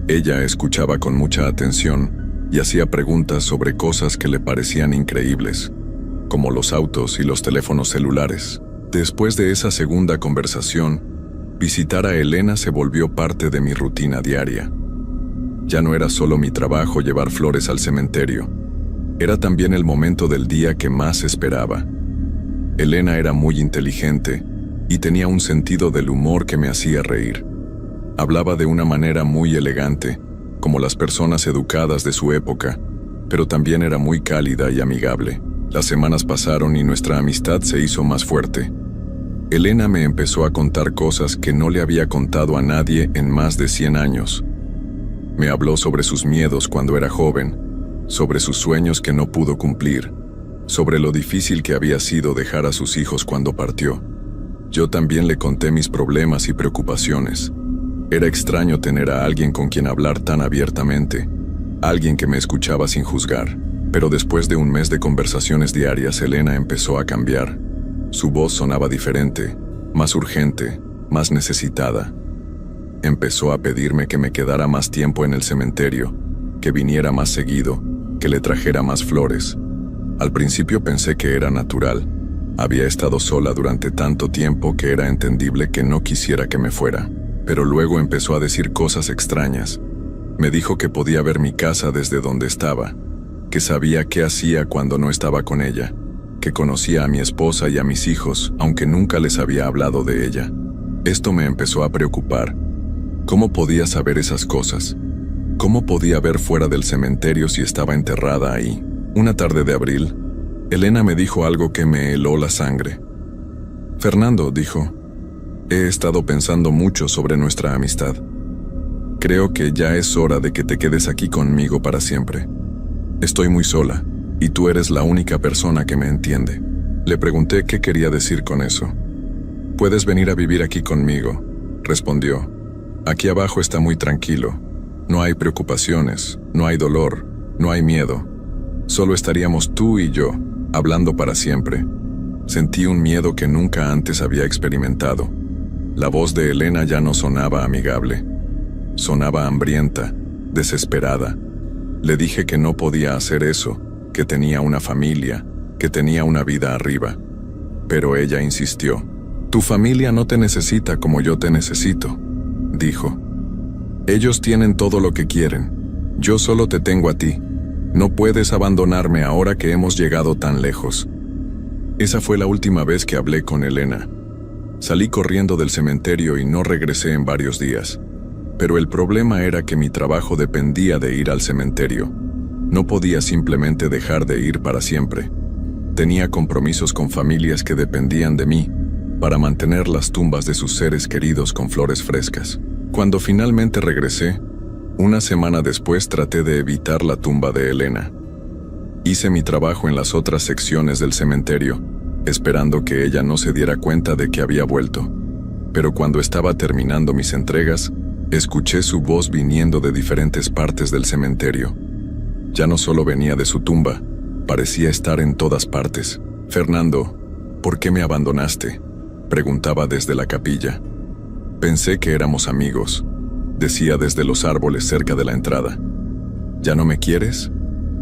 Ella escuchaba con mucha atención y hacía preguntas sobre cosas que le parecían increíbles, como los autos y los teléfonos celulares. Después de esa segunda conversación, visitar a Elena se volvió parte de mi rutina diaria. Ya no era solo mi trabajo llevar flores al cementerio, era también el momento del día que más esperaba. Elena era muy inteligente y tenía un sentido del humor que me hacía reír. Hablaba de una manera muy elegante, como las personas educadas de su época, pero también era muy cálida y amigable. Las semanas pasaron y nuestra amistad se hizo más fuerte. Elena me empezó a contar cosas que no le había contado a nadie en más de 100 años. Me habló sobre sus miedos cuando era joven, sobre sus sueños que no pudo cumplir, sobre lo difícil que había sido dejar a sus hijos cuando partió. Yo también le conté mis problemas y preocupaciones. Era extraño tener a alguien con quien hablar tan abiertamente, alguien que me escuchaba sin juzgar. Pero después de un mes de conversaciones diarias, Elena empezó a cambiar. Su voz sonaba diferente, más urgente, más necesitada. Empezó a pedirme que me quedara más tiempo en el cementerio, que viniera más seguido, que le trajera más flores. Al principio pensé que era natural. Había estado sola durante tanto tiempo que era entendible que no quisiera que me fuera. Pero luego empezó a decir cosas extrañas. Me dijo que podía ver mi casa desde donde estaba, que sabía qué hacía cuando no estaba con ella, que conocía a mi esposa y a mis hijos, aunque nunca les había hablado de ella. Esto me empezó a preocupar. ¿Cómo podía saber esas cosas? ¿Cómo podía ver fuera del cementerio si estaba enterrada ahí? Una tarde de abril, Elena me dijo algo que me heló la sangre. Fernando, dijo, he estado pensando mucho sobre nuestra amistad. Creo que ya es hora de que te quedes aquí conmigo para siempre. Estoy muy sola, y tú eres la única persona que me entiende. Le pregunté qué quería decir con eso. Puedes venir a vivir aquí conmigo, respondió. Aquí abajo está muy tranquilo. No hay preocupaciones, no hay dolor, no hay miedo. Solo estaríamos tú y yo, hablando para siempre. Sentí un miedo que nunca antes había experimentado. La voz de Elena ya no sonaba amigable. Sonaba hambrienta, desesperada. Le dije que no podía hacer eso, que tenía una familia, que tenía una vida arriba. Pero ella insistió. Tu familia no te necesita como yo te necesito, dijo. Ellos tienen todo lo que quieren. Yo solo te tengo a ti. No puedes abandonarme ahora que hemos llegado tan lejos. Esa fue la última vez que hablé con Elena. Salí corriendo del cementerio y no regresé en varios días. Pero el problema era que mi trabajo dependía de ir al cementerio. No podía simplemente dejar de ir para siempre. Tenía compromisos con familias que dependían de mí para mantener las tumbas de sus seres queridos con flores frescas. Cuando finalmente regresé, una semana después traté de evitar la tumba de Elena. Hice mi trabajo en las otras secciones del cementerio, esperando que ella no se diera cuenta de que había vuelto. Pero cuando estaba terminando mis entregas, escuché su voz viniendo de diferentes partes del cementerio. Ya no solo venía de su tumba, parecía estar en todas partes. Fernando, ¿por qué me abandonaste?, preguntaba desde la capilla. Pensé que éramos amigos, decía desde los árboles cerca de la entrada. ¿Ya no me quieres?,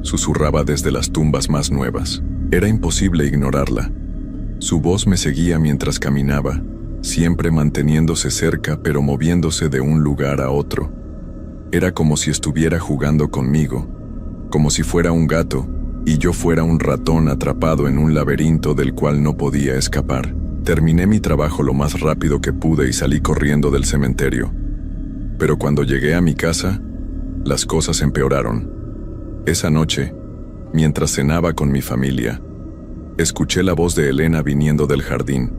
susurraba desde las tumbas más nuevas. Era imposible ignorarla. Su voz me seguía mientras caminaba, siempre manteniéndose cerca pero moviéndose de un lugar a otro. Era como si estuviera jugando conmigo, como si fuera un gato y yo fuera un ratón atrapado en un laberinto del cual no podía escapar. Terminé mi trabajo lo más rápido que pude y salí corriendo del cementerio. Pero cuando llegué a mi casa, las cosas empeoraron. Esa noche, mientras cenaba con mi familia, escuché la voz de Elena viniendo del jardín.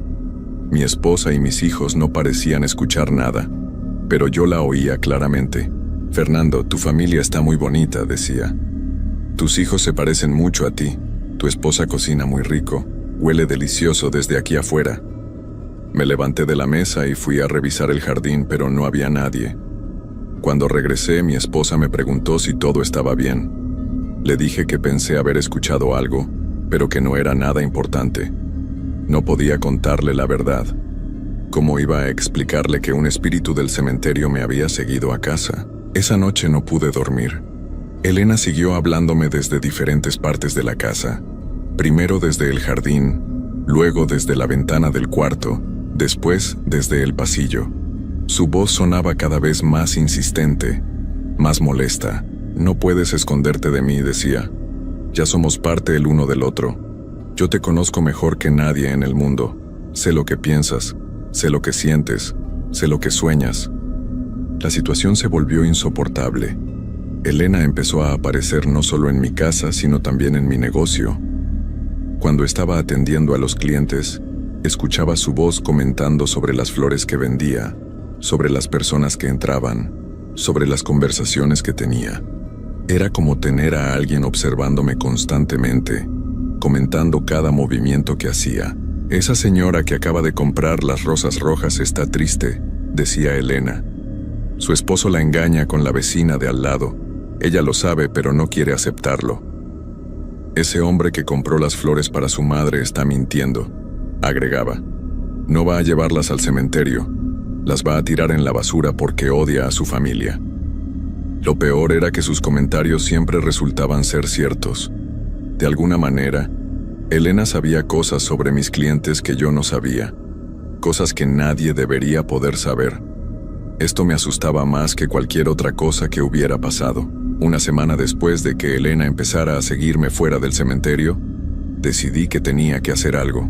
Mi esposa y mis hijos no parecían escuchar nada, pero yo la oía claramente. Fernando, tu familia está muy bonita, decía. Tus hijos se parecen mucho a ti. Tu esposa cocina muy rico. Huele delicioso desde aquí afuera. Me levanté de la mesa y fui a revisar el jardín, pero no había nadie. Cuando regresé, mi esposa me preguntó si todo estaba bien. Le dije que pensé haber escuchado algo, pero que no era nada importante. No podía contarle la verdad. ¿Cómo iba a explicarle que un espíritu del cementerio me había seguido a casa? Esa noche no pude dormir. Elena siguió hablándome desde diferentes partes de la casa. Primero desde el jardín, luego desde la ventana del cuarto, después desde el pasillo. Su voz sonaba cada vez más insistente, más molesta. No puedes esconderte de mí, decía. Ya somos parte el uno del otro. Yo te conozco mejor que nadie en el mundo. Sé lo que piensas, sé lo que sientes, sé lo que sueñas. La situación se volvió insoportable. Elena empezó a aparecer no solo en mi casa, sino también en mi negocio. Cuando estaba atendiendo a los clientes, Escuchaba su voz comentando sobre las flores que vendía, sobre las personas que entraban, sobre las conversaciones que tenía. Era como tener a alguien observándome constantemente, comentando cada movimiento que hacía. «Esa señora que acaba de comprar las rosas rojas está triste», decía Elena. «Su esposo la engaña con la vecina de al lado. Ella lo sabe, pero no quiere aceptarlo. Ese hombre que compró las flores para su madre está mintiendo», agregaba. «No va a llevarlas al cementerio. Las va a tirar en la basura porque odia a su familia». Lo peor era que sus comentarios siempre resultaban ser ciertos. De alguna manera, Elena sabía cosas sobre mis clientes que yo no sabía, cosas que nadie debería poder saber. Esto me asustaba más que cualquier otra cosa que hubiera pasado. Una semana después de que Elena empezara a seguirme fuera del cementerio, decidí que tenía que hacer algo.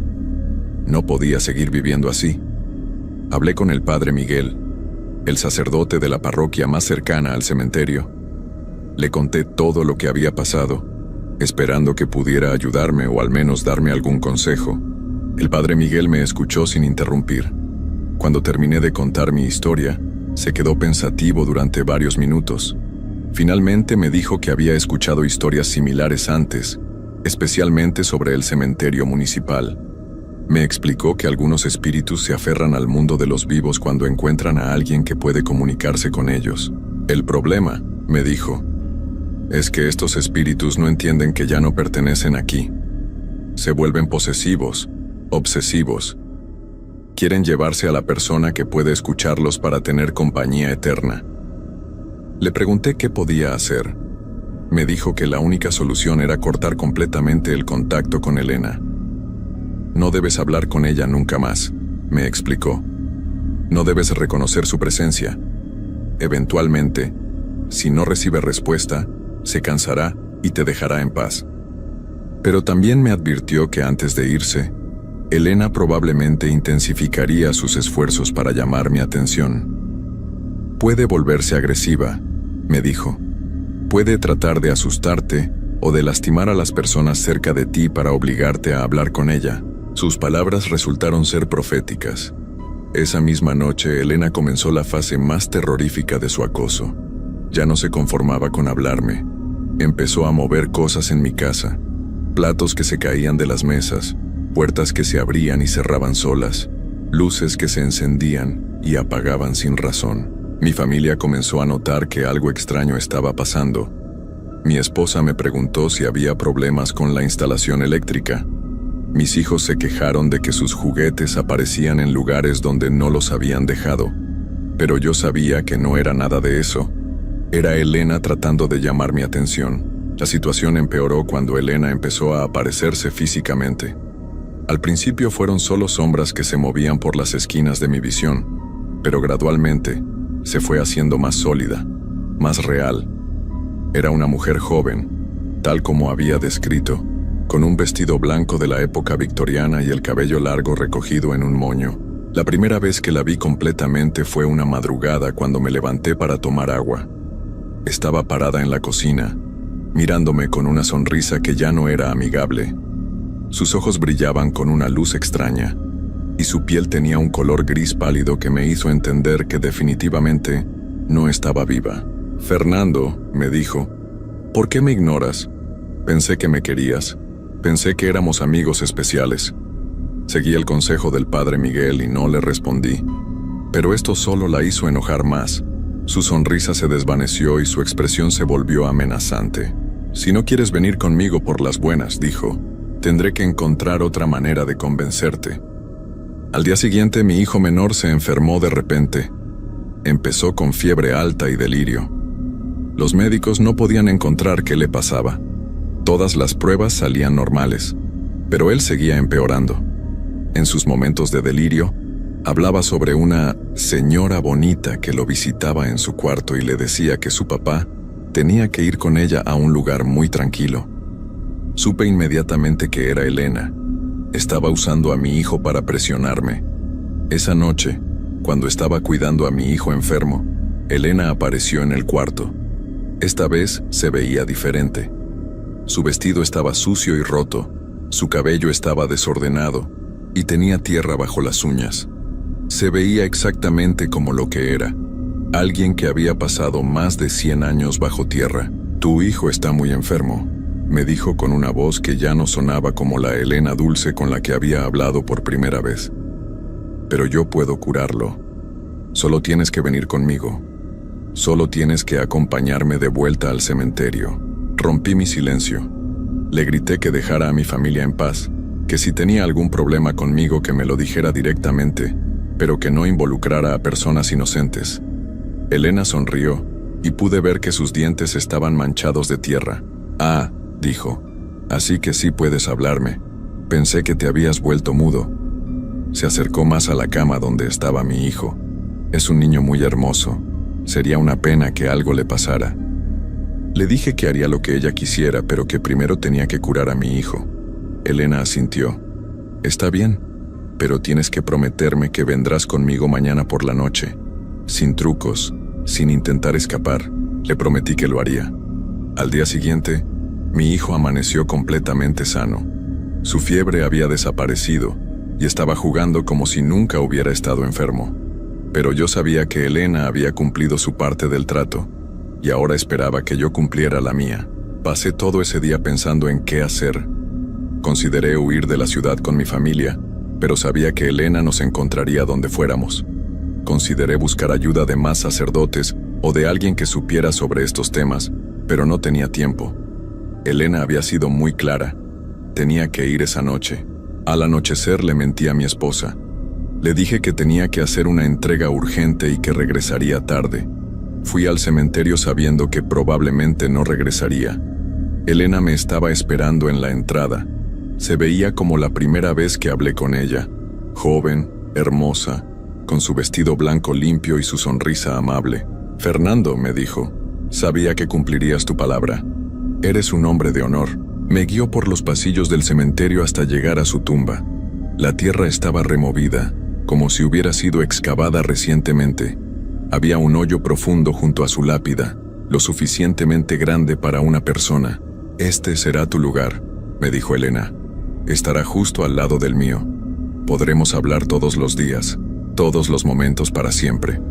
No podía seguir viviendo así. Hablé con el padre Miguel, el sacerdote de la parroquia más cercana al cementerio. Le conté todo lo que había pasado, esperando que pudiera ayudarme o al menos darme algún consejo. El padre Miguel me escuchó sin interrumpir. Cuando terminé de contar mi historia, se quedó pensativo durante varios minutos. Finalmente me dijo que había escuchado historias similares antes, especialmente sobre el cementerio municipal. Me explicó que algunos espíritus se aferran al mundo de los vivos cuando encuentran a alguien que puede comunicarse con ellos. El problema, me dijo, es que estos espíritus no entienden que ya no pertenecen aquí. Se vuelven posesivos, obsesivos. Quieren llevarse a la persona que puede escucharlos para tener compañía eterna. Le pregunté qué podía hacer. Me dijo que la única solución era cortar completamente el contacto con Elena. «No debes hablar con ella nunca más», me explicó. «No debes reconocer su presencia. Eventualmente, si no recibe respuesta, se cansará y te dejará en paz». Pero también me advirtió que antes de irse, Elena probablemente intensificaría sus esfuerzos para llamar mi atención. «Puede volverse agresiva», me dijo. «Puede tratar de asustarte o de lastimar a las personas cerca de ti para obligarte a hablar con ella». Sus palabras resultaron ser proféticas. Esa misma noche, Elena comenzó la fase más terrorífica de su acoso. Ya no se conformaba con hablarme. Empezó a mover cosas en mi casa. Platos que se caían de las mesas, puertas que se abrían y cerraban solas, luces que se encendían y apagaban sin razón. Mi familia comenzó a notar que algo extraño estaba pasando. Mi esposa me preguntó si había problemas con la instalación eléctrica. Mis hijos se quejaron de que sus juguetes aparecían en lugares donde no los habían dejado, pero yo sabía que no era nada de eso. Era Elena tratando de llamar mi atención. La situación empeoró cuando Elena empezó a aparecerse físicamente. Al principio fueron solo sombras que se movían por las esquinas de mi visión, pero gradualmente se fue haciendo más sólida, más real. Era una mujer joven, tal como había descrito, con un vestido blanco de la época victoriana y el cabello largo recogido en un moño. La primera vez que la vi completamente fue una madrugada cuando me levanté para tomar agua. Estaba parada en la cocina, mirándome con una sonrisa que ya no era amigable. Sus ojos brillaban con una luz extraña, y su piel tenía un color gris pálido que me hizo entender que definitivamente no estaba viva. «Fernando», me dijo, «¿por qué me ignoras? Pensé que me querías. Pensé que éramos amigos especiales». Seguí el consejo del padre Miguel y no le respondí. Pero esto solo la hizo enojar más. Su sonrisa se desvaneció y su expresión se volvió amenazante. «Si no quieres venir conmigo por las buenas», dijo, «tendré que encontrar otra manera de convencerte». Al día siguiente mi hijo menor se enfermó de repente. Empezó con fiebre alta y delirio. Los médicos no podían encontrar qué le pasaba. Todas las pruebas salían normales, pero él seguía empeorando. En sus momentos de delirio, hablaba sobre una señora bonita que lo visitaba en su cuarto y le decía que su papá tenía que ir con ella a un lugar muy tranquilo. Supe inmediatamente que era Elena. Estaba usando a mi hijo para presionarme. Esa noche, cuando estaba cuidando a mi hijo enfermo, Elena apareció en el cuarto. Esta vez se veía diferente. Su vestido estaba sucio y roto, su cabello estaba desordenado, y tenía tierra bajo las uñas. Se veía exactamente como lo que era, alguien que había pasado más de 100 años bajo tierra. «Tu hijo está muy enfermo», me dijo con una voz que ya no sonaba como la Elena dulce con la que había hablado por primera vez. «Pero yo puedo curarlo. Solo tienes que venir conmigo. Solo tienes que acompañarme de vuelta al cementerio». Rompí mi silencio. Le grité que dejara a mi familia en paz, que si tenía algún problema conmigo que me lo dijera directamente, pero que no involucrara a personas inocentes. Elena sonrió, y pude ver que sus dientes estaban manchados de tierra. «Ah», dijo, «así que sí puedes hablarme. Pensé que te habías vuelto mudo». Se acercó más a la cama donde estaba mi hijo. «Es un niño muy hermoso. Sería una pena que algo le pasara». Le dije que haría lo que ella quisiera, pero que primero tenía que curar a mi hijo. Elena asintió. «Está bien, pero tienes que prometerme que vendrás conmigo mañana por la noche. Sin trucos, sin intentar escapar». Le prometí que lo haría. Al día siguiente, mi hijo amaneció completamente sano. Su fiebre había desaparecido y estaba jugando como si nunca hubiera estado enfermo. Pero yo sabía que Elena había cumplido su parte del trato y ahora esperaba que yo cumpliera la mía. Pasé todo ese día pensando en qué hacer. Consideré huir de la ciudad con mi familia, pero sabía que Elena nos encontraría donde fuéramos. Consideré buscar ayuda de más sacerdotes o de alguien que supiera sobre estos temas, pero no tenía tiempo. Elena había sido muy clara. Tenía que ir esa noche. Al anochecer le mentí a mi esposa. Le dije que tenía que hacer una entrega urgente y que regresaría tarde. Fui al cementerio sabiendo que probablemente no regresaría. Elena me estaba esperando en la entrada. Se veía como la primera vez que hablé con ella. Joven, hermosa, con su vestido blanco limpio y su sonrisa amable. «Fernando», me dijo, «sabía que cumplirías tu palabra. Eres un hombre de honor». Me guió por los pasillos del cementerio hasta llegar a su tumba. La tierra estaba removida, como si hubiera sido excavada recientemente. Había un hoyo profundo junto a su lápida, lo suficientemente grande para una persona. «Este será tu lugar», me dijo Elena. «Estará justo al lado del mío. Podremos hablar todos los días, todos los momentos para siempre.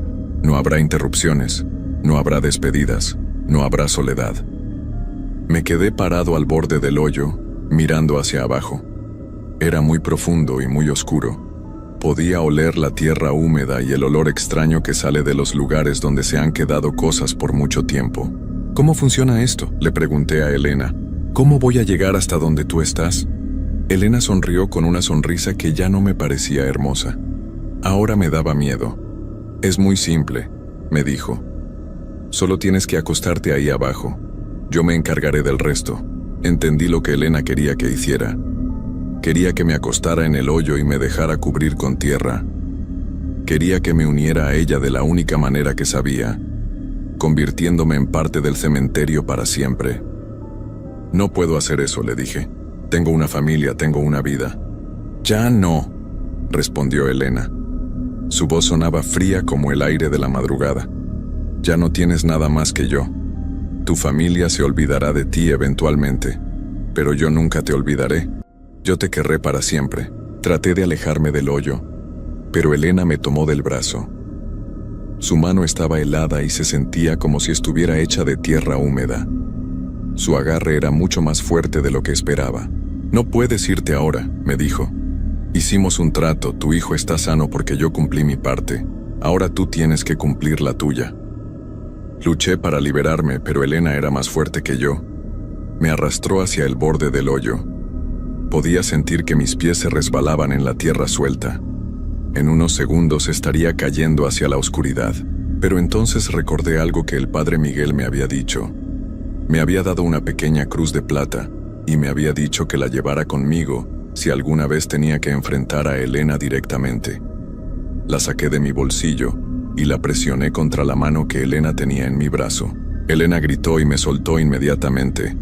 No habrá interrupciones, no habrá despedidas, no habrá soledad». Me quedé parado al borde del hoyo, mirando hacia abajo. Era muy profundo y muy oscuro. Podía oler la tierra húmeda y el olor extraño que sale de los lugares donde se han quedado cosas por mucho tiempo. «¿Cómo funciona esto?», le pregunté a Elena. «¿Cómo voy a llegar hasta donde tú estás?». Elena sonrió con una sonrisa que ya no me parecía hermosa. Ahora me daba miedo. «Es muy simple», me dijo. «Solo tienes que acostarte ahí abajo. Yo me encargaré del resto». Entendí lo que Elena quería que hiciera. Quería que me acostara en el hoyo y me dejara cubrir con tierra. Quería que me uniera a ella de la única manera que sabía, convirtiéndome en parte del cementerio para siempre. «No puedo hacer eso», le dije. «Tengo una familia, tengo una vida». «Ya no», respondió Elena. Su voz sonaba fría como el aire de la madrugada. «Ya no tienes nada más que yo. Tu familia se olvidará de ti eventualmente, pero yo nunca te olvidaré. Yo te querré para siempre». Traté de alejarme del hoyo, pero Elena me tomó del brazo. Su mano estaba helada y se sentía como si estuviera hecha de tierra húmeda. Su agarre era mucho más fuerte de lo que esperaba. «No puedes irte ahora», me dijo. «Hicimos un trato, tu hijo está sano porque yo cumplí mi parte. Ahora tú tienes que cumplir la tuya». Luché para liberarme, pero Elena era más fuerte que yo. Me arrastró hacia el borde del hoyo. Podía sentir que mis pies se resbalaban en la tierra suelta. En unos segundos estaría cayendo hacia la oscuridad. Pero entonces recordé algo que el padre Miguel me había dicho. Me había dado una pequeña cruz de plata y me había dicho que la llevara conmigo si alguna vez tenía que enfrentar a Elena directamente. La saqué de mi bolsillo y la presioné contra la mano que Elena tenía en mi brazo. Elena gritó y me soltó inmediatamente.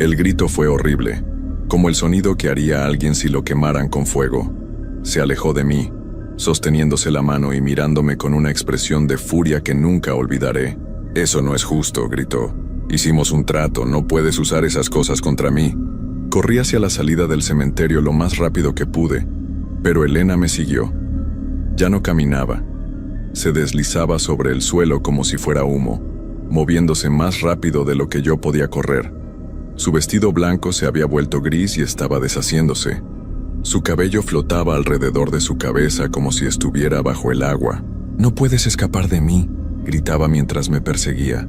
El grito fue horrible, como el sonido que haría alguien si lo quemaran con fuego. Se alejó de mí, sosteniéndose la mano y mirándome con una expresión de furia que nunca olvidaré. «Eso no es justo», gritó. «Hicimos un trato, no puedes usar esas cosas contra mí». Corrí hacia la salida del cementerio lo más rápido que pude, Pero Elena me siguió. Ya no caminaba. Se deslizaba sobre el suelo como si fuera humo, moviéndose más rápido de lo que yo podía correr. Su vestido blanco se había vuelto gris y estaba deshaciéndose. Su cabello flotaba alrededor de su cabeza como si estuviera bajo el agua. «No puedes escapar de mí», gritaba mientras me perseguía.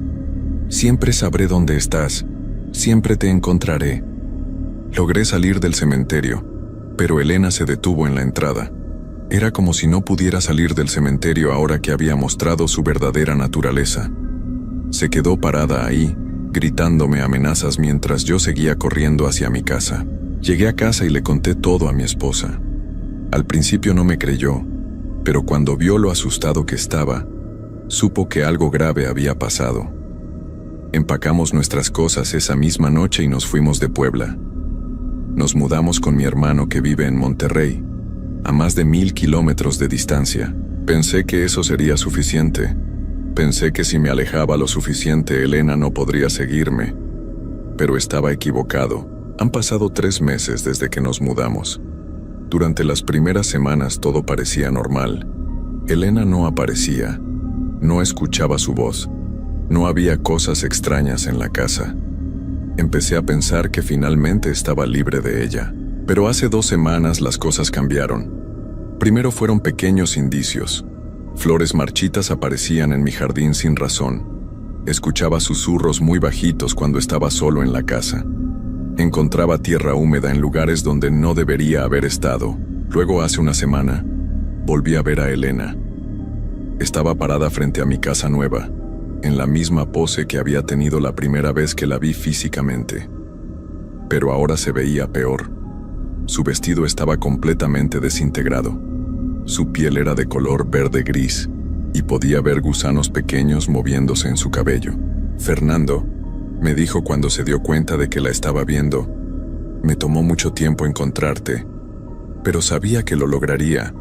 «Siempre sabré dónde estás. Siempre te encontraré». Logré salir del cementerio, pero Elena se detuvo en la entrada. Era como si no pudiera salir del cementerio ahora que había mostrado su verdadera naturaleza. Se quedó parada ahí, gritándome amenazas mientras yo seguía corriendo hacia mi casa. Llegué a casa y le conté todo a mi esposa. Al principio no me creyó, pero cuando vio lo asustado que estaba, supo que algo grave había pasado. Empacamos nuestras cosas esa misma noche y nos fuimos de Puebla. Nos mudamos con mi hermano que vive en Monterrey, a más de 1000 kilómetros de distancia. Pensé que eso sería suficiente. Pensé que si me alejaba lo suficiente, Elena no podría seguirme. Pero estaba equivocado. Han pasado 3 meses desde que nos mudamos. Durante las primeras semanas todo parecía normal. Elena no aparecía. No escuchaba su voz. No había cosas extrañas en la casa. Empecé a pensar que finalmente estaba libre de ella. Pero hace 2 semanas las cosas cambiaron. Primero fueron pequeños indicios. Flores marchitas aparecían en mi jardín sin razón. Escuchaba susurros muy bajitos cuando estaba solo en la casa. Encontraba tierra húmeda en lugares donde no debería haber estado. Luego, hace una semana, volví a ver a Elena. Estaba parada frente a mi casa nueva, en la misma pose que había tenido la primera vez que la vi físicamente. Pero ahora se veía peor. Su vestido estaba completamente desintegrado. Su piel era de color verde-gris, y podía ver gusanos pequeños moviéndose en su cabello. «Fernando», me dijo cuando se dio cuenta de que la estaba viendo, «me tomó mucho tiempo encontrarte, pero sabía que lo lograría.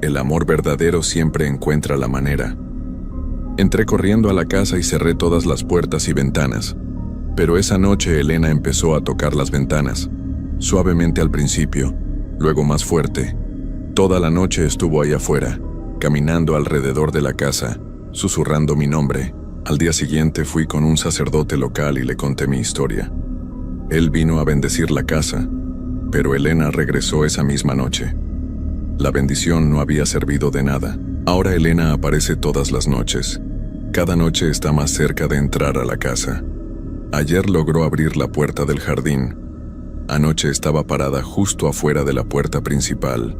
El amor verdadero siempre encuentra la manera». Entré corriendo a la casa y cerré todas las puertas y ventanas. Pero esa noche Elena empezó a tocar las ventanas, suavemente al principio, luego más fuerte. Toda la noche estuvo ahí afuera, caminando alrededor de la casa, susurrando mi nombre. Al día siguiente fui con un sacerdote local y le conté mi historia. Él vino a bendecir la casa, pero Elena regresó esa misma noche. La bendición no había servido de nada. Ahora Elena aparece todas las noches. Cada noche está más cerca de entrar a la casa. Ayer logró abrir la puerta del jardín. Anoche estaba parada justo afuera de la puerta principal.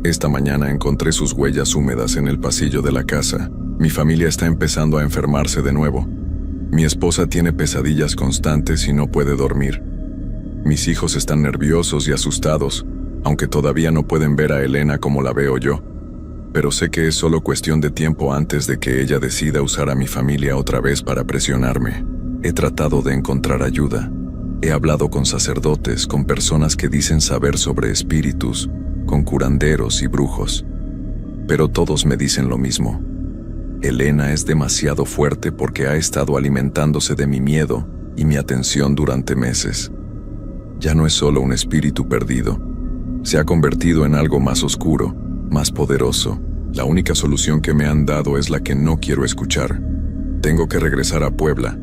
Esta mañana encontré sus huellas húmedas en el pasillo de la casa. Mi familia está empezando a enfermarse de nuevo. Mi esposa tiene pesadillas constantes y no puede dormir. Mis hijos están nerviosos y asustados, aunque todavía no pueden ver a Elena como la veo yo. Pero sé que es solo cuestión de tiempo antes de que ella decida usar a mi familia otra vez para presionarme. He tratado de encontrar ayuda. He hablado con sacerdotes, con personas que dicen saber sobre espíritus, con curanderos y brujos. Pero todos me dicen lo mismo. Elena es demasiado fuerte porque ha estado alimentándose de mi miedo y mi atención durante meses. Ya no es solo un espíritu perdido. Se ha convertido en algo más oscuro, más poderoso. La única solución que me han dado es la que no quiero escuchar. Tengo que regresar a Puebla.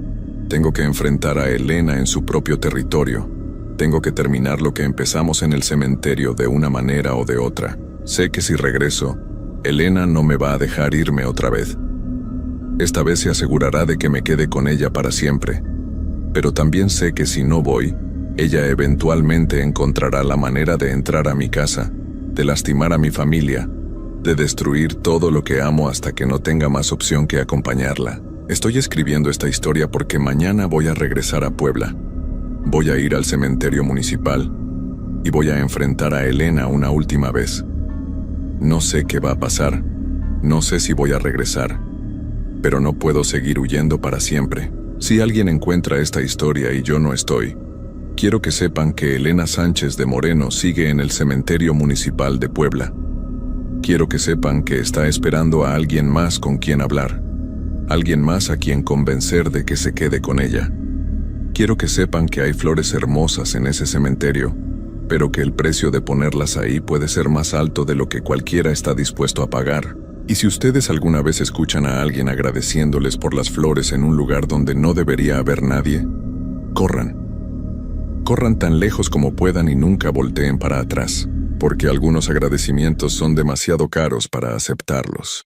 Tengo que enfrentar a Elena en su propio territorio. Tengo que terminar lo que empezamos en el cementerio de una manera o de otra. Sé que si regreso, Elena no me va a dejar irme otra vez. Esta vez se asegurará de que me quede con ella para siempre. Pero también sé que si no voy, ella eventualmente encontrará la manera de entrar a mi casa, de lastimar a mi familia, de destruir todo lo que amo hasta que no tenga más opción que acompañarla. Estoy escribiendo esta historia porque mañana voy a regresar a Puebla. Voy a ir al cementerio municipal y voy a enfrentar a Elena una última vez. No sé qué va a pasar, no sé si voy a regresar, pero no puedo seguir huyendo para siempre. Si alguien encuentra esta historia y yo no estoy, quiero que sepan que Elena Sánchez de Moreno sigue en el cementerio municipal de Puebla. Quiero que sepan que está esperando a alguien más con quien hablar, alguien más a quien convencer de que se quede con ella. Quiero que sepan que hay flores hermosas en ese cementerio, pero que el precio de ponerlas ahí puede ser más alto de lo que cualquiera está dispuesto a pagar. Y si ustedes alguna vez escuchan a alguien agradeciéndoles por las flores en un lugar donde no debería haber nadie, corran. Corran tan lejos como puedan y nunca volteen para atrás, porque algunos agradecimientos son demasiado caros para aceptarlos.